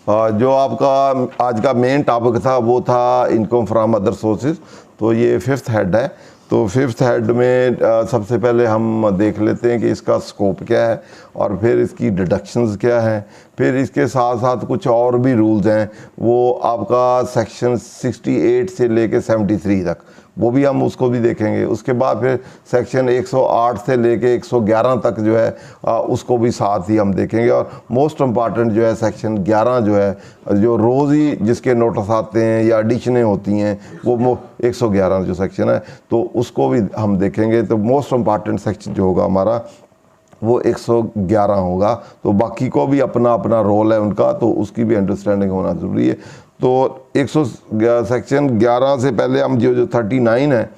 जो आपका आज का मेन टॉपिक था वो था इनकम फ्रॉम अदर सोर्सेज। तो ये फिफ्थ हेड है। तो फिफ्थ हेड में सबसे पहले हम देख लेते हैं कि इसका स्कोप क्या है और फिर इसकी डिडक्शंस क्या है। फिर इसके साथ साथ कुछ और भी रूल्स हैं, वो आपका सेक्शन 68 से लेके 73 तक, वो भी हम उसको भी देखेंगे। उसके बाद फिर सेक्शन 108 से लेके 111 तक जो है उसको भी साथ ही हम देखेंगे। और मोस्ट इम्पॉर्टेंट जो है सेक्शन 11 जो है, जो रोज़ ही जिसके नोटिस आते हैं या एडिशनें होती हैं, वो 111 जो सेक्शन है तो उसको भी हम देखेंगे। तो मोस्ट इम्पॉर्टेंट सेक्शन जो होगा हमारा वो 111 होगा। तो बाकी को भी अपना अपना रोल है उनका, तो उसकी भी अंडरस्टैंडिंग होना ज़रूरी है। तो सेक्शन 11 से पहले हम जो 39 है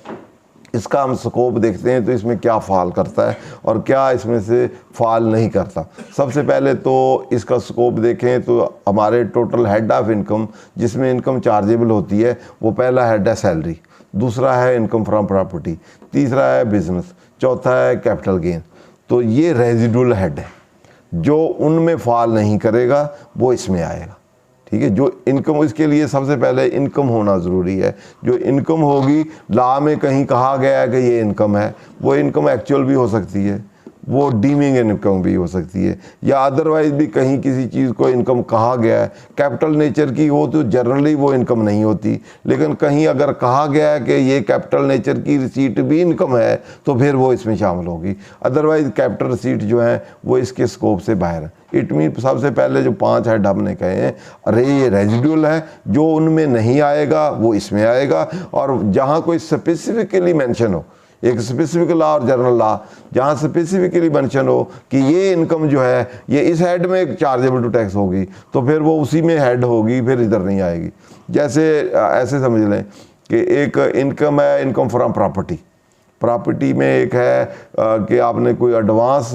इसका हम स्कोप देखते हैं। तो इसमें क्या फॉल करता है और क्या इसमें से फॉल नहीं करता। सबसे पहले तो इसका स्कोप देखें तो हमारे टोटल हेड ऑफ इनकम जिसमें इनकम चार्जेबल होती है, वो पहला हेड है सैलरी, दूसरा है इनकम फ्रॉम प्रॉपर्टी, तीसरा है बिजनेस, चौथा है कैपिटल गेन। तो ये रेजिडुअल हेड है, जो उनमें फॉल नहीं करेगा वो इसमें आएगा। ठीक है, जो इनकम, इसके लिए सबसे पहले इनकम होना ज़रूरी है। जो इनकम होगी, लॉ में कहीं कहा गया है कि ये इनकम है, वो इनकम एक्चुअल भी हो सकती है, वो डीमिंग इनकम भी हो सकती है, या अदरवाइज भी कहीं किसी चीज़ को इनकम कहा गया है। कैपिटल नेचर की हो तो जनरली वो इनकम नहीं होती, लेकिन कहीं अगर कहा गया है कि ये कैपिटल नेचर की रिसीट भी इनकम है तो फिर वो इसमें शामिल होगी। अदरवाइज कैपिटल रिसीट जो है वो इसके स्कोप से बाहर है। इट मीन सबसे पहले जो 5 हेड हमने कहे हैं, अरे ये रेजिडुअल है, जो उनमें नहीं आएगा वो इसमें आएगा। और जहाँ कोई स्पेसिफिकली मेंशन हो, एक स्पेसिफिक लॉ और जनरल लॉ, जहाँ स्पेसिफिकली मेंशन हो कि ये इनकम जो है ये इस हेड में चार्जेबल टू टैक्स होगी, तो फिर वो उसी में हेड होगी, फिर इधर नहीं आएगी। जैसे ऐसे समझ लें कि एक इनकम है इनकम फ्रॉम प्रॉपर्टी। प्रॉपर्टी में एक है कि आपने कोई एडवांस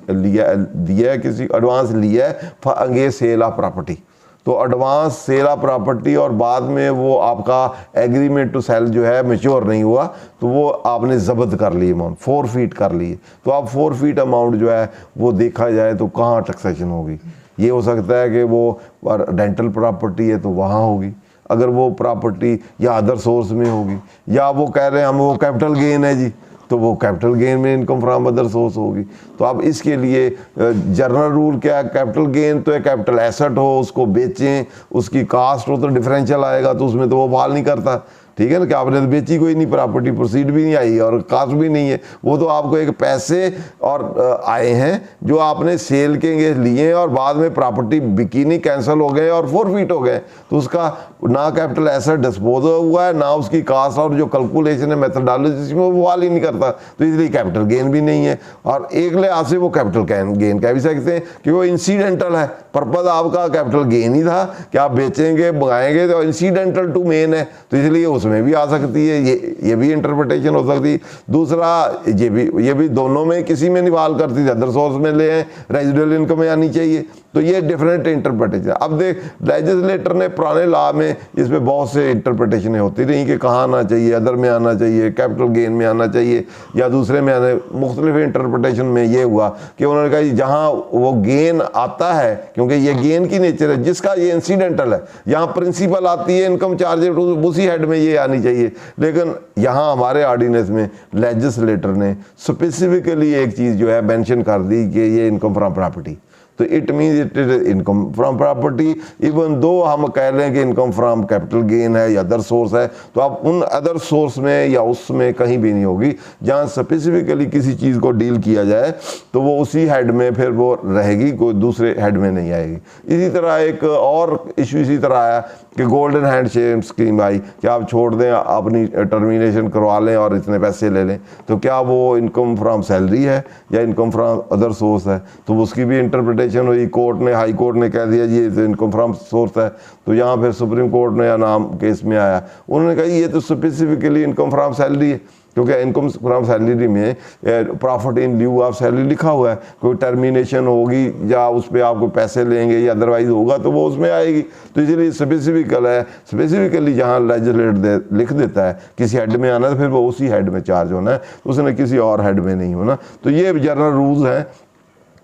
दिया है, किसी एडवांस लिया है अगेंस्ट सेल ऑफ प्रॉपर्टी। तो एडवांस सेल ऑफ प्रॉपर्टी और बाद में वो आपका एग्रीमेंट टू सेल जो है मैच्योर नहीं हुआ, तो वो आपने जब्त कर ली अमाउंट, 4 फीट कर ली। तो आप 4 फीट अमाउंट जो है वो देखा जाए तो कहाँ टैक्सेशन होगी। ये हो सकता है कि वो रेंटल प्रॉपर्टी है तो वहाँ होगी, अगर वो प्रॉपर्टी या अदर सोर्स में होगी, या वो कह रहे हैं हम वो कैपिटल गेन है जी, तो वो कैपिटल गेन में इनकम फ्रॉम अदर सोर्स होगी। तो अब इसके लिए जनरल रूल क्या है, कैपिटल गेन तो है कैपिटल एसेट हो, उसको बेचें, उसकी कास्ट हो तो डिफरेंशियल आएगा, तो उसमें तो वो फॉल नहीं करता। ठीक है ना, कि आपने तो बेची कोई नहीं, प्रॉपर्टी प्रोसीड भी नहीं आई और कास्ट भी नहीं है, वो तो आपको एक पैसे और आए हैं जो आपने सेल के लिए और बाद में प्रॉपर्टी बिकी नहीं, कैंसिल हो गए और 4 फीट हो गए, तो उसका ना कैपिटल एसेट डिस्पोज हुआ है, ना उसकी कास्ट और जो कैलकुलेशन है मेथडोलॉजी में वो वाल ही नहीं करता, तो इसलिए कैपिटल गेन भी नहीं है। और एक लिहाज से वो कैपिटल गेन कह भी सकते हैं कि वो इंसिडेंटल है, पर्पज आपका कैपिटल गेन ही था कि आप बेचेंगे मंगाएंगे, तो इंसिडेंटल टू मेन है, तो इसलिए उसमें भी आ सकती है, ये भी इंटरप्रिटेशन हो सकती है। दूसरा ये भी दोनों में किसी में नहीं वाल करती थी, अदर सोर्स में ले रेजिडुअल इनकम में आनी चाहिए, तो ये डिफरेंट इंटरप्रिटेशन। अब देख लेजिस्लेटर ने पुराने लॉ में इसमें बहुत से इंटरप्रिटेशन होती रही कि कहाँ आना चाहिए, अदर में आना चाहिए, कैपिटल गेन में आना चाहिए या दूसरे में आना। मुख्तलिफ इंटरप्रिटेशन में ये हुआ कि उन्होंने कहा जहाँ वो गेन आता है, क्योंकि ये गेन की नेचर है, जिसका ये इंसिडेंटल है, यहाँ प्रिंसिपल आती है इनकम चार्जेस, उसी हेड में ये आनी चाहिए। लेकिन यहाँ हमारे ऑर्डिनेंस में लेजिस्लेटर ने स्पेसिफिकली एक चीज़ जो है मेंशन कर दी कि ये इनकम फ्रॉम प्रॉपर्टी, तो it means it is income from property. Even though हम कह लें कि इनकम फ्रॉम कैपिटल गेन है या अदर सोर्स है, तो आप उन अदर सोर्स में या उसमें कहीं भी नहीं होगी। जहाँ स्पेसिफिकली किसी चीज़ को डील किया जाए तो वो उसी हेड में फिर वो रहेगी, कोई दूसरे हेड में नहीं आएगी। इसी तरह एक और इशू इसी तरह आया कि गोल्डन हैंड शेक स्कीम आई कि आप छोड़ दें, अपनी टर्मिनेशन करवा लें और इतने पैसे ले लें, तो क्या वो इनकम फ्रॉम सैलरी है या इनकम फ्रॉम अदर सोर्स है? तो उसकी भी इंटरप्रिटेशन हुई, कोर्ट ने, हाई कोर्ट ने कह दिया जी ये तो इनकम फ्रॉम सोर्स है, तो यहाँ फिर सुप्रीम कोर्ट ने या नाम केस में आया, उन्होंने कहा ये तो स्पेसिफिकली इनकम फ्रॉम सैलरी है, क्योंकि इनकम फ्रॉम सैलरी में profit in lieu of salary लिखा हुआ है। कोई टर्मिनेशन होगी या उस पर आपको पैसे लेंगे या अदरवाइज होगा तो वो उसमें आएगी, तो इसलिए स्पेसिफिकल है। स्पेसिफिकली जहाँ लेजिस्लेटर लिख देता है किसी हेड में आना, तो फिर वो उसी हेड में चार्ज होना है, उसने किसी और हेड में नहीं होना। तो ये जनरल रूल्स हैं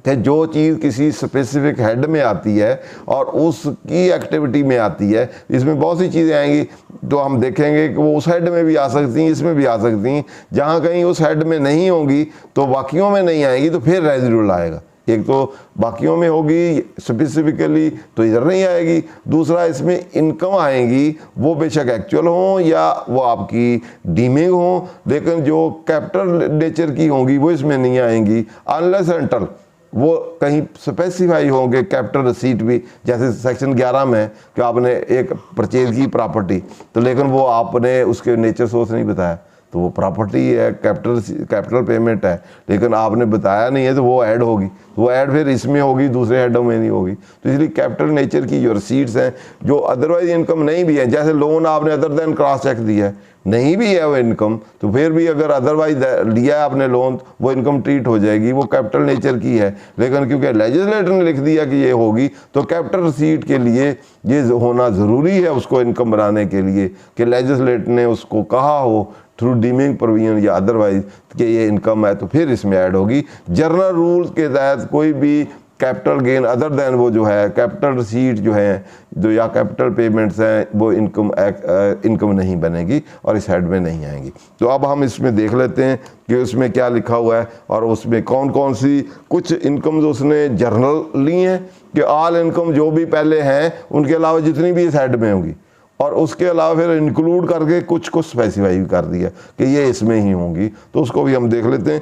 कि जो चीज़ किसी स्पेसिफिक हेड में आती है और उसकी एक्टिविटी में आती है, इसमें बहुत सी चीज़ें आएंगी तो हम देखेंगे कि वो उस हेड में भी आ सकती हैं, इसमें भी आ सकती हैं। जहाँ कहीं उस हेड में नहीं होंगी तो बाकियों में नहीं आएगी, तो फिर रेजिडुअल आएगा। एक तो बाकियों में होगी स्पेसिफिकली तो इधर नहीं आएगी, दूसरा इसमें इनकम आएंगी, वो बेशक एक्चुअल हो या वो आपकी डीमिंग हो, लेकिन जो कैपिटल नेचर की होंगी वो इसमें नहीं आएंगी अनलेस एंटल वो कहीं स्पेसिफाई होंगे कैपिटल रिसीट भी। जैसे सेक्शन 11 में कि आपने एक परचेज की प्रॉपर्टी, तो लेकिन वो आपने उसके नेचर सोर्स नहीं बताया, तो वो प्रॉपर्टी है, कैपिटल पेमेंट है, लेकिन आपने बताया नहीं है, तो वो ऐड होगी, तो वो ऐड फिर इसमें होगी, दूसरे हेडों में नहीं होगी। तो इसलिए कैपिटल नेचर की जो रिसीट्स हैं जो अदरवाइज इनकम नहीं भी है, जैसे लोन आपने अदर देन क्रॉस चेक दिया है, नहीं भी है वो इनकम, तो फिर भी अगर अदरवाइज लिया है आपने लोन, वो इनकम ट्रीट हो जाएगी, वो कैपिटल नेचर की है। लेकिन क्योंकि लेजिस्लेटर ने लिख दिया कि ये होगी, तो कैपिटल रिसीट के लिए ये होना ज़रूरी है उसको इनकम बनाने के लिए कि लेजिस्लेटर ने उसको कहा हो थ्रू डीमिंग प्रोविजन या अदरवाइज कि ये इनकम है, तो फिर इसमें ऐड होगी। जनरल रूल के तहत कोई भी कैपिटल गेन अदर देन वो जो है कैपिटल रिसीट जो है जो या कैपिटल पेमेंट्स हैं वो इनकम नहीं बनेगी और इस हेड में नहीं आएंगी। तो अब हम इसमें देख लेते हैं कि उसमें क्या लिखा हुआ है और उसमें कौन कौन सी कुछ इनकम्स उसने जर्नल ली हैं कि ऑल इनकम जो भी पहले हैं उनके अलावा जितनी भी इस हेड में होंगी, और उसके अलावा फिर इंक्लूड करके कुछ को स्पेसिफाई कर दिया कि ये इसमें ही होंगी। तो उसको भी हम देख लेते हैं।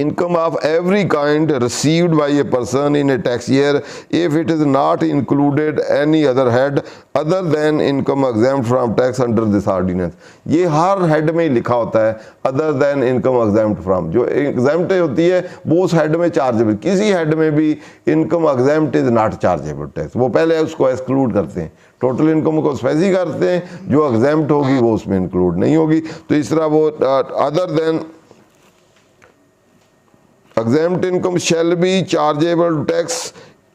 income of every kind received by a person in a tax year if it is not included any other head other than income exempt from tax under this ordinance। ये हर हेड में ही लिखा होता है other than income exempt from, जो exempt होती है वो उस हेड में चार्जेबल, किसी हेड में भी income exempt is not chargeable tax, वो पहले उसको एक्सक्लूड करते हैं, टोटल इनकम को स्पेसिफाई करते हैं, जो एग्जाम्प्ट होगी वो उसमें इंक्लूड नहीं होगी। तो इस तरह वो other than exempt income shall be chargeable to tax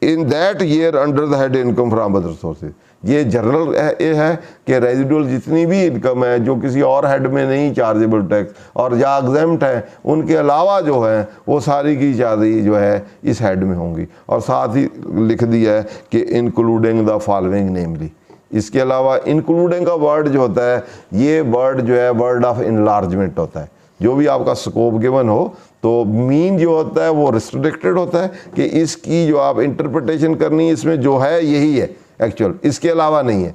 in that year under the head income from other sources। ये जनरल ये है कि रेजिडुअल जितनी भी इनकम है जो किसी और हेड में नहीं चार्जेबल टैक्स और या एग्जेम्प्ट है उनके अलावा जो है वो सारी की सारी जो है इस हेड में होंगी। और साथ ही लिख दिया है कि इंक्लूडिंग द फॉलोइंग नेमली, इसके अलावा इंक्लूडिंग का वर्ड जो होता है ये वर्ड जो है वर्ड ऑफ इनलार्जमेंट होता है। जो भी आपका स्कोप गिवन हो तो मीन जो होता है वो रिस्ट्रिक्टेड होता है कि इसकी जो आप इंटरप्रिटेशन करनी है इसमें जो है यही है एक्चुअल, इसके अलावा नहीं है।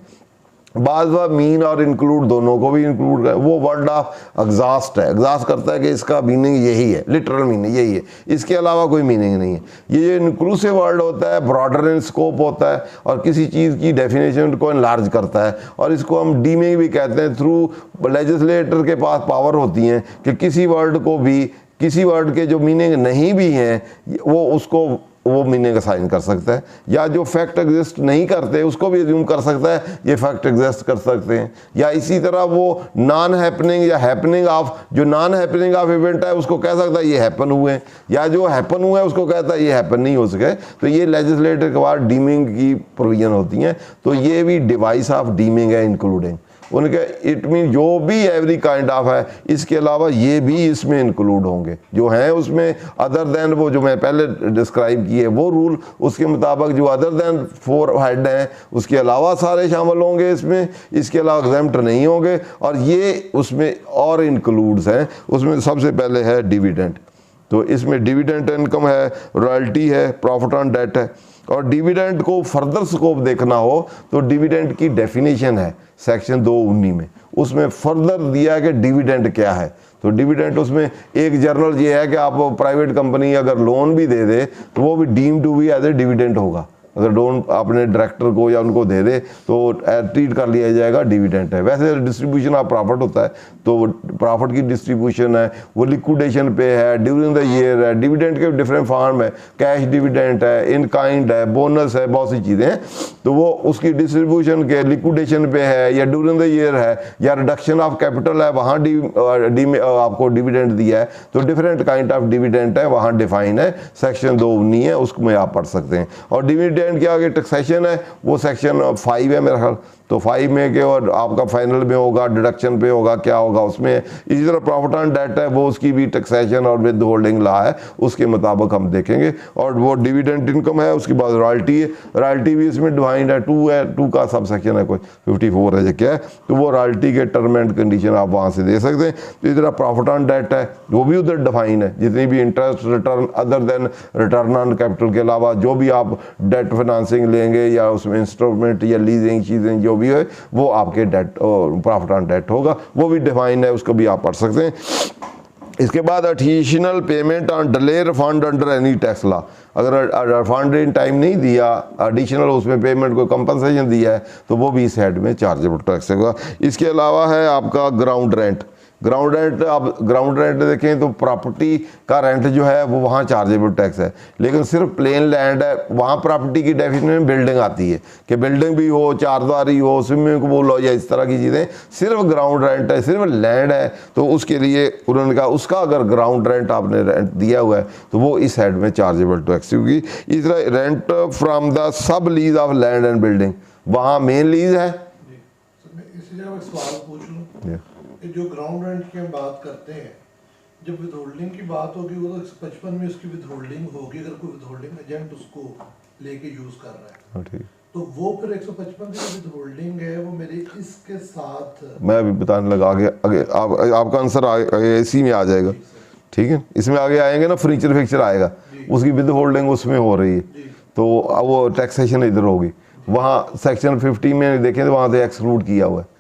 बाद बार मीन और इंक्लूड दोनों को भी इंक्लूड कर, वो वर्ड ऑफ एग्जॉस्ट है, एग्जॉस्ट करता है कि इसका मीनिंग यही है, लिटरल मीनिंग यही है, इसके अलावा कोई मीनिंग नहीं है। ये जो इंक्लूसिव वर्ड होता है ब्रॉडर इन स्कोप होता है और किसी चीज़ की डेफिनेशन को एनलार्ज करता है, और इसको हम डीमिंग भी कहते हैं। थ्रू लेजिस्लेटर के पास पावर होती हैं कि किसी वर्ड को भी, किसी वर्ड के जो मीनिंग नहीं भी हैं वो उसको वो मीनिंग असाइन कर सकता है, या जो फैक्ट एग्जिस्ट नहीं करते उसको भी एज्यूम कर सकता है ये फैक्ट एग्जिस्ट कर सकते हैं। या इसी तरह वो नॉन हैपनिंग या हैपनिंग ऑफ, जो नॉन हैपनिंग ऑफ इवेंट है उसको कह सकता है ये हैपन हुए हैं, या जो हैपन हुए हैं उसको कहता है ये हैपन नहीं हो सके। तो ये लेजिस्लेटर के बाद डीमिंग की प्रोविजन होती हैं। तो ये भी डिवाइस ऑफ डीमिंग है इंक्लूडिंग उनके, इट मीन जो भी एवरी काइंड ऑफ है, इसके अलावा ये भी इसमें इंक्लूड होंगे जो हैं उसमें अदर देन वो जो मैं पहले डिस्क्राइब किए वो रूल, उसके मुताबिक जो अदर देन 4 हेड हैं उसके अलावा सारे शामिल होंगे इसमें, इसके अलावा एग्जेम्प्ट नहीं होंगे। और ये उसमें और इंक्लूड्स हैं, उसमें सबसे पहले है डिविडेंड। तो इसमें डिविडेंड इनकम है, रॉयल्टी है, प्रॉफिट ऑन डेट है। और डिविडेंड को फर्दर स्कोप देखना हो तो डिविडेंड की डेफिनेशन है सेक्शन 219 में, उसमें फर्दर दिया है कि डिविडेंड क्या है। तो डिविडेंड उसमें एक जर्नल ये है कि आप प्राइवेट कंपनी अगर लोन भी दे दे तो वो भी deem to be as a dividend होगा। अगर लोन अपने डायरेक्टर को या उनको दे दे तो ट्रीट कर लिया जाएगा डिविडेंड है। वैसे डिस्ट्रीब्यूशन ऑफ प्रॉफिट होता है तो प्रॉफिट की डिस्ट्रीब्यूशन है वो लिक्विडेशन पे है, ड्यूरिंग द ईयर है। डिविडेंड के डिफरेंट फॉर्म है, कैश डिविडेंड है, इन काइंड है, बोनस है, बहुत सी चीज़ें हैं। तो वो उसकी डिस्ट्रीब्यूशन के लिक्विडेशन पे है या ड्यूरिंग द ईयर है या रिडक्शन ऑफ कैपिटल है, वहाँ आपको डिविडेंड दिया है। तो डिफरेंट काइंड ऑफ डिविडेंड है वहाँ डिफाइन है, सेक्शन 219 है, उसमें आप पढ़ सकते हैं। और डिविडेंड के आगे टैक्सेशन है वो सेक्शन 5 है मेरा ख्याल, तो 5 में के और आपका फाइनल में होगा, डिडक्शन पे होगा, क्या होगा उसमें। इसी तरह प्रॉफिट ऑन डेट है, वो उसकी भी टैक्सेशन और विद होल्डिंग ला है, उसके मुताबिक हम देखेंगे। और वो डिविडेंड इनकम है, उसके बाद रॉयल्टी है, रॉयल्टी भी इसमें डिफाइंड है, 2 है, 2 का सब सेक्शन है, कोई 54 है जो क्या है, तो वो रॉयल्टी के टर्म एंड कंडीशन आप वहाँ से दे सकते हैं। तो इसी तरह प्रॉफिट ऑन डेट है, वो भी उधर डिफाइन है, जितनी भी interest return other than return on capital के अलावा जो भी आप डेट फाइनेंसिंग लेंगे या उसमें इंस्टॉलमेंट या लीजिंग चीज़ें जो भी है वो आपके डेट प्रॉफिट ऑन डेट होगा, वो भी डिफाइन है, उसको भी आप पढ़ सकते हैं। इसके बाद additional payment on delay refund under any tax law, अगर रिफंड इन टाइम नहीं दिया, एडिशनल उसमें पेमेंट को कंपनसेशन दिया है, तो वो भी इस हेड में चार्जेबल टैक्स होगा। इसके अलावा है आपका ग्राउंड रेंट। ग्राउंड रेंट, आप ग्राउंड रेंट देखें तो प्रॉपर्टी का रेंट जो है वो वहाँ चार्जेबल टैक्स है, लेकिन सिर्फ प्लेन लैंड है, वहाँ प्रॉपर्टी की डेफिनेशन में बिल्डिंग आती है कि बिल्डिंग भी हो, चारद्वारी हो, स्विमिंग पूल हो या इस तरह की चीज़ें। सिर्फ ग्राउंड रेंट है, सिर्फ लैंड है, तो उसके लिए उन्होंने कहा उसका अगर ग्राउंड रेंट आपने रेंट दिया हुआ है तो वो इस हेड में चार्जेबल टैक्स होगी। इस तरह rent from the sub lease of land and building, वहाँ मेन लीज है। सवाल पूछ लूँ, जो ग्राउंड रेंट की हम बात करते हैं, जब विदहोल्डिंग की बात होगी वो तो 55 में उसकी विदहोल्डिंग होगी, अगर कोई विदहोल्डिंग एजेंट उसको लेके यूज कर रहा है, तो वो फिर 155 की विदहोल्डिंग है वो मेरी इसके साथ, मैं अभी बताने लगा आगे आपका आंसर इसी में आ जाएगा, ठीक है। इसमें आगे आएंगे ना, फर्नीचर फिक्चर आएगा, उसकी विदहोल्डिंग उसमें हो रही है, तो वो टैक्सेशन इधर होगी। वहाँ सेक्शन 50 में देखें तो वहाँ से एक्सक्लूड किया हुआ है।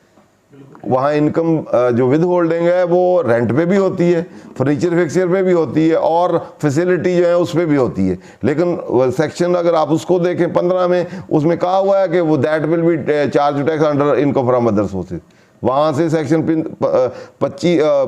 वहाँ इनकम जो विद होल्डिंग है वो रेंट पे भी होती है, फर्नीचर फिक्सचर पे भी होती है, और फैसिलिटी जो है उस पर भी होती है। लेकिन सेक्शन अगर आप उसको देखें 15 में, उसमें कहा हुआ है कि वो that will B charge tax under income from other sources. वहाँ से सेक्शन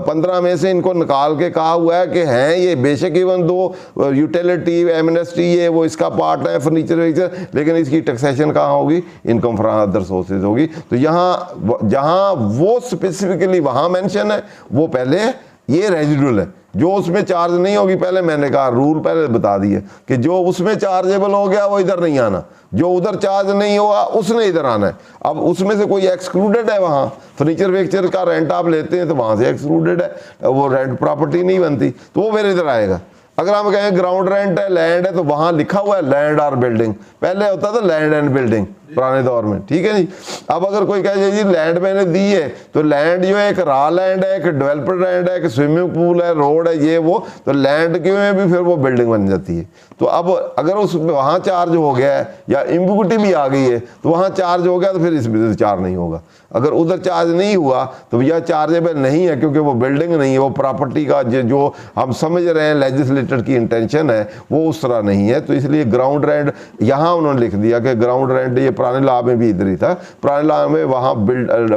15 में से इनको निकाल के कहा हुआ है कि हैं ये बेशक इवन दो यूटिलिटी एमनेस्टी ये वो इसका पार्ट है फर्नीचर फिक्चर, लेकिन इसकी टैक्सेशन कहाँ होगी, इनकम फ्रॉम अदर सोर्सेज होगी। तो यहाँ जहाँ वो स्पेसिफिकली वहाँ मेंशन है वो पहले है, ये रेजिडुअल है, जो उसमें चार्ज नहीं होगी। पहले मैंने कहा रूल पहले बता दिए कि जो उसमें चार्जेबल हो गया वो इधर नहीं आना, जो उधर चार्ज नहीं होगा उसने इधर आना है। अब उसमें से कोई एक्सक्लूडेड है, वहाँ फर्नीचर फिक्चर का रेंट आप लेते हैं तो वहाँ से एक्सक्लूडेड है, वो रेंट प्रॉपर्टी नहीं बनती, तो वो फिर इधर आएगा। अगर हम कहें ग्राउंड रेंट है, लैंड है, तो वहाँ लिखा हुआ है लैंड और बिल्डिंग, पहले होता था लैंड एंड बिल्डिंग पुराने दौर में, ठीक है जी। अब अगर कोई कहे जी लैंड मैंने दी है, तो लैंड जो है एक रॉ लैंड है, एक डेवलप्ड लैंड है, एक स्विमिंग पूल है, रोड है, ये वो, तो लैंड के में भी फिर वो बिल्डिंग बन जाती है। तो अब अगर उस वहाँ चार्ज हो गया है या इम्बिग्विटी भी आ गई है, तो वहाँ चार्ज हो गया तो फिर इसमें चार्ज नहीं होगा। अगर उधर चार्ज नहीं हुआ तो यह चार्जेबल नहीं है, क्योंकि वो बिल्डिंग नहीं है, वो प्रॉपर्टी का जो हम समझ रहे हैं लेजिस्लेटर की इंटेंशन है वो उस तरह नहीं है। तो इसलिए ग्राउंड रेंट यहाँ उन्होंने लिख दिया कि ग्राउंड रेंट, ये पुराने लॉ में भी इधर ही था, पुराने लॉ में वहाँ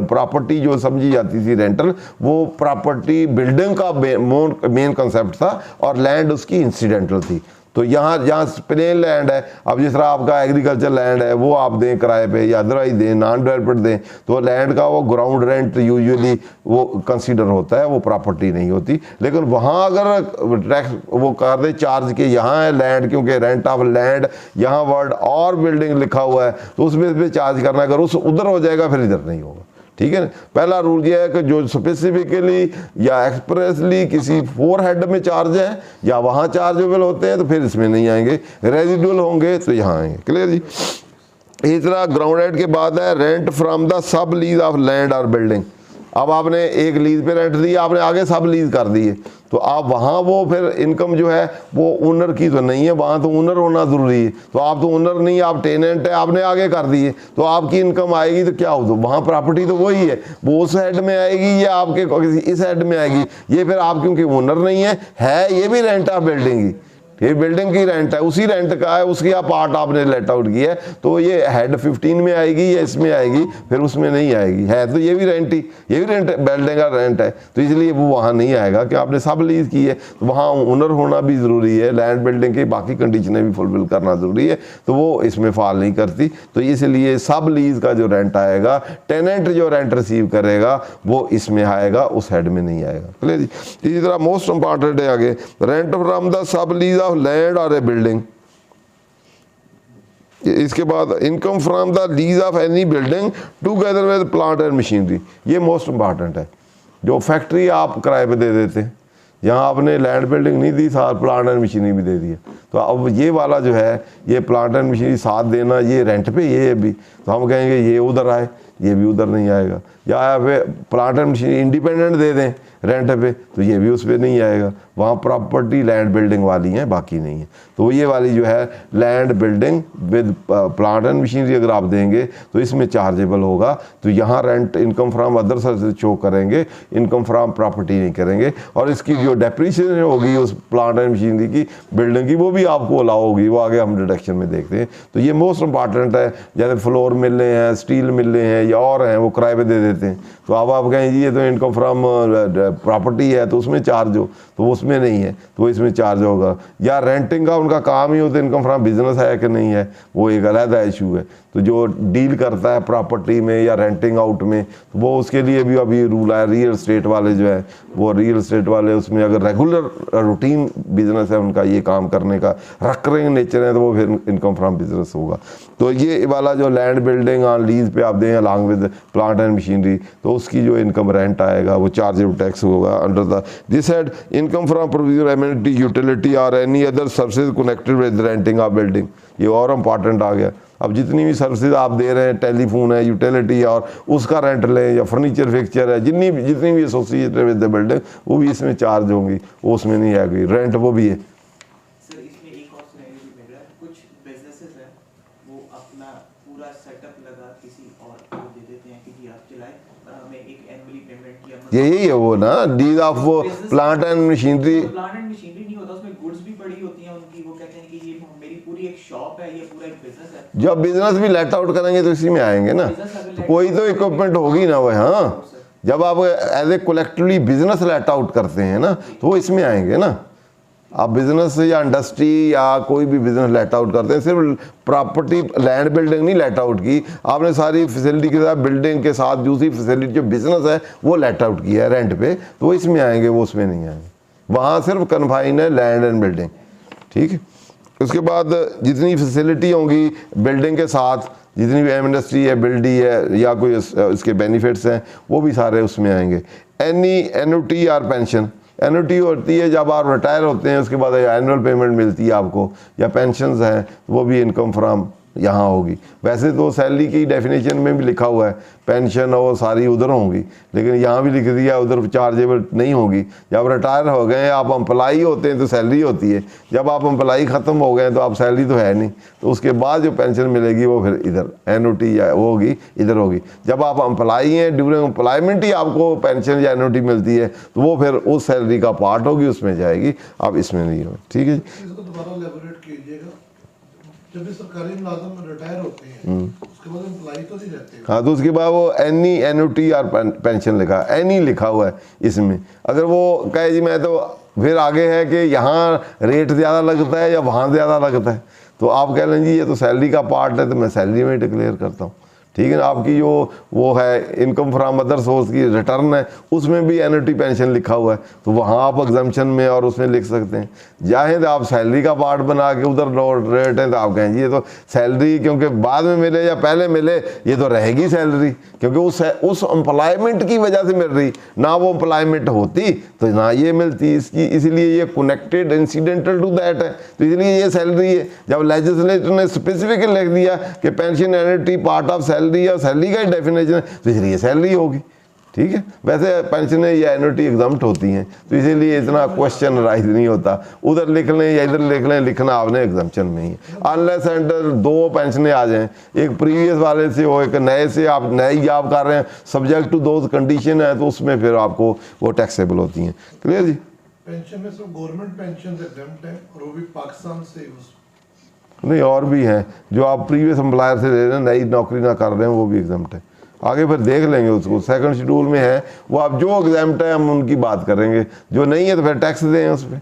प्रॉपर्टी जो समझी जाती थी रेंटल, वो प्रॉपर्टी बिल्डिंग का मेन कंसेप्ट था और लैंड उसकी इंसिडेंटल थी। तो यहाँ जहाँ प्लेन लैंड है, अब जिस तरह आपका एग्रीकल्चर लैंड है वो आप दें किराए पे या अदरवाइज दें, नॉन डेवलप्ड दें, तो लैंड का वो ग्राउंड रेंट यूजुअली वो कंसीडर होता है, वो प्रॉपर्टी नहीं होती। लेकिन वहाँ अगर टैक्स वो कर दे चार्ज के यहाँ है लैंड, क्योंकि रेंट ऑफ लैंड यहाँ वर्ड और बिल्डिंग लिखा हुआ है, तो उसमें भी चार्ज करना, अगर उस उधर हो जाएगा फिर इधर नहीं होगा, ठीक है। पहला रूल ये है कि जो स्पेसिफिकली या एक्सप्रेसली किसी 4 हेड में चार्ज है या वहाँ चार्जेबल होते हैं तो फिर इसमें नहीं आएंगे, रेजिडुअल होंगे तो यहाँ आएंगे। क्लियर जी। इस तरह ग्राउंड रेंट के बाद है rent from the sub lease of land और बिल्डिंग। अब आपने एक लीज पे रेंट दी, आपने आगे सब लीज कर दी है, तो आप वहाँ वो फिर इनकम जो है वो ओनर की तो नहीं है, वहाँ तो ओनर होना ज़रूरी है। तो आप तो ओनर नहीं, आप टेनेंट है, आपने आगे कर दी है, तो आपकी इनकम आएगी तो क्या हो, तो वहाँ प्रॉपर्टी तो वही है, वो उस हेड में आएगी या आपके इस हेड में आएगी। ये फिर आप क्योंकि ओनर नहीं है ये भी रेंट ऑफ बिल्डिंग ही, ये बिल्डिंग की रेंट है, उसी रेंट का है, उसकी आप पार्ट आपने लेट आउट किया है, तो ये हेड 15 में आएगी या इसमें आएगी, फिर उसमें नहीं आएगी। है तो ये भी रेंट ही, ये भी रेंट बिल्डिंग का रेंट है, तो इसलिए वो वहाँ नहीं आएगा कि आपने सब लीज की है, तो वहाँ ओनर होना भी ज़रूरी है, लैंड बिल्डिंग की बाकी कंडीशनें भी फुलफिल करना ज़रूरी है, तो वो इसमें फॉल नहीं करती। तो इसलिए सब लीज का जो रेंट आएगा, टेनेंट जो रेंट रिसीव करेगा वो इसमें आएगा, उस हेड में नहीं आएगा। क्लियर जी। इसी तरह मोस्ट इंपॉर्टेंट है आगे rent from the sub lease of land और ए बिल्डिंग। इसके बाद income from the lease of any building together with plant and machinery, ये मोस्ट इंपॉर्टेंट है। जो फैक्ट्री आप किराए पे दे देते हैं, यहाँ आपने लैंड बिल्डिंग नहीं दी, साथ प्लांट एंड मशीनरी भी दे दिया, तो अब ये वाला जो है ये प्लांट एंड मशीनरी साथ देना, ये रेंट पे ये भी, तो हम कहेंगे ये उधर आए, ये भी उधर नहीं आएगा। या फिर plant and machinery independent they दें रेंट पे, तो ये भी उस पर नहीं आएगा। वहाँ प्रॉपर्टी लैंड बिल्डिंग वाली हैं, बाकी नहीं है। तो ये वाली जो है land building with plant and machinery अगर आप देंगे तो इसमें चार्जेबल होगा। तो यहाँ rent income from other sources show करेंगे, इनकम फ्रॉम प्रॉपर्टी नहीं करेंगे। और इसकी जो डेप्रिसिएशन होगी उस प्लांट एंड मशीनरी की, बिल्डिंग की, वो भी आपको अलाउ होगी, वो आगे हम डिडक्शन में देखते हैं। तो ये मोस्ट इंपॉर्टेंट है। जैसे फ्लोर मिल रहे हैं, स्टील मिल रहे हैं या और हैं, वो किराए पे दे देते हैं, तो अब आप कहें जी ये तो इनकम फ्रॉम प्रॉपर्टी है तो उसमें चार्ज हो, तो उसमें नहीं है, तो इसमें चार्ज होगा। या रेंटिंग का उनका काम ही होता है, इनकम फ्रॉम बिजनेस है कि नहीं है, वो एक अलग इशू है। तो जो डील करता है प्रॉपर्टी में या रेंटिंग आउट में, तो वो उसके लिए भी अभी रूल है। रियल एस्टेट वाले जो है, वो रियल एस्टेट वाले उसमें अगर रेगुलर रूटीन बिजनेस है उनका ये काम करने का, रिकरिंग नेचर है, तो वो फिर इनकम फ्रॉम बिजनेस होगा। तो ये वाला जो लैंड बिल्डिंग ऑन लीज पे आप दें along with plant and machinery, तो उसकी जो इनकम रेंट आएगा वो चार्जेबल टैक्स होगा under the this head. Income from provision amenity utility or any other services connected with renting of building, ये और इम्पॉर्टेंट आ गया। अब जितनी भी सर्विसेज आप दे रहे हैं, टेलीफोन है, यूटिलिटी और उसका रेंट लें, या फर्नीचर फिक्सचर है, जितनी भी एसोसिएटेड विद द बिल्डिंग, वो भी इसमें चार्ज होंगी, वो उसमें नहीं आएगी, रेंट वो भी है। सर इसमें एक और सिनेरियो भी मिल रहा है, कुछ बिजनेसेस हैं वो अपना पूरा सेटअप लगा किसी और को दे देते हैं कि जी आप चलाएं और हमें एक एनुअली पेमेंट की, यही है वो ना डील ऑफ वो plant and machinery. Plant and machinery नहीं होता, उसमें गुड्स भी पड़ी होती हैं उनकी, वो कहते हैं कि ये मेरी पूरी एक शॉप है, ये पूरा एक बिजनेस है। जब बिजनेस भी लेट आउट करेंगे तो इसी में आएंगे ना, तो कोई तो इक्विपमेंट होगी ना वो। हाँ, जब आप as a collectively business let out करते हैं ना, तो वो इसमें आएंगे ना। आप बिजनेस या इंडस्ट्री या कोई भी बिजनेस लेट आउट करते हैं, सिर्फ प्रॉपर्टी लैंड बिल्डिंग नहीं लेट आउट की आपने, सारी फैसिलिटी के साथ बिल्डिंग के साथ दूसरी फैसिलिटी जो बिजनेस है वो लेट आउट किया है रेंट पे, तो वो इसमें आएंगे, वो उसमें नहीं आएंगे। वहाँ सिर्फ कन्फाइन है लैंड एंड बिल्डिंग, ठीक है। उसके बाद जितनी फैसिलिटी होंगी बिल्डिंग के साथ, जितनी भी इंडस्ट्री है, बिल्डी है, या कोई इसके बेनिफिट्स हैं, वो भी सारे उसमें आएंगे। एनी एन्युटी और पेंशन, एन्युटी होती है जब आप रिटायर होते हैं, उसके बाद एनुअल पेमेंट मिलती है आपको, या पेंशन्स हैं, वो भी इनकम फ्रॉम यहाँ होगी। वैसे तो सैलरी की डेफिनेशन में भी लिखा हुआ है पेंशन और सारी उधर होंगी, लेकिन यहाँ भी लिख दिया उधर चार्जेबल नहीं होगी। जब रिटायर हो गए, आप एम्प्लॉई होते हैं तो सैलरी होती है, जब आप एम्प्लॉई ख़त्म हो गए तो आप सैलरी तो है नहीं, तो उसके बाद जो पेंशन मिलेगी वो फिर इधर एन्युटी या वो होगी, इधर होगी। जब आप एम्प्लॉई हैं, ड्यूरिंग एम्प्लॉयमेंट ही आपको पेंशन या एन्युटी मिलती है, तो वो फिर उस सैलरी का पार्ट होगी, उसमें जाएगी, आप इसमें नहीं होगी, ठीक है। इसको दोबारा एलैबोरेट कीजिएगा। जब भी सरकारी मुलाजिम रिटायर होते हैं उसके बाद एम्प्लॉई तो नहीं रहते। हाँ, तो उसके बाद वो एनी एन्युटी और पेंशन लिखा, एनी लिखा हुआ है इसमें। अगर वो कहे जी मैं तो, फिर आगे है कि यहाँ रेट ज़्यादा लगता है या वहाँ ज़्यादा लगता है, तो आप कह लें जी ये तो सैलरी का पार्ट है, तो मैं सैलरी में डिक्लेयर करता हूँ, ठीक है ना। आपकी जो वो है इनकम फ्रॉम अदर सोर्स की रिटर्न है, उसमें भी एन्युटी पेंशन लिखा हुआ है, तो वहाँ आप एग्जम्पशन में और उसमें लिख सकते हैं। चाहे तो आप सैलरी का पार्ट बना के उधर लो रेट है, तो आप कहें ये तो सैलरी क्योंकि बाद में मिले या पहले मिले, ये तो रहेगी सैलरी, क्योंकि उस एम्प्लॉयमेंट की वजह से मिल रही, ना वो एम्प्लॉयमेंट होती तो ना ये मिलती इसकी, इसलिए ये कनेक्टेड इंसिडेंटल टू दैट है, तो इसलिए ये सैलरी है। जब लेजिस्लेटर ने स्पेसिफिकली लिख दिया कि pension annuity part of salary है, सैलरी का ही डेफिनेशन है, तो इसलिए सैलरी होगी, ठीक है। वैसे पेंशन या एन्युटी एग्जम्प्ट होती हैं, तो इसीलिए इतना क्वेश्चन राइज नहीं होता, उधर लिख लें या इधर लिख लें, लिखना आपने एग्जम्पशन में ही है। अनलेस एंड दो पेंशनें आ जाएं, एक प्रीवियस वाले से हो, एक नए से, आप नई जॉब कर रहे हैं, सब्जेक्ट टू दोज कंडीशन है, तो उसमें फिर आपको वो टैक्सेबल होती हैं। क्लियर जी। पेंशन में सिर्फ गवर्नमेंट पेंशन एग्जम्प्ट है, और वो भी पाकिस्तान से नहीं, और भी हैं जो आप प्रीवियस एम्प्लॉयर से ले रहे हैं, नई नौकरी ना कर रहे हैं, वो भी एग्जम्प्ट है। आगे फिर देख लेंगे उसको, सेकंड शेड्यूल में है वो, आप जो एग्जम्प्ट है हम उनकी बात करेंगे, जो नहीं है तो फिर टैक्स दें उस पर,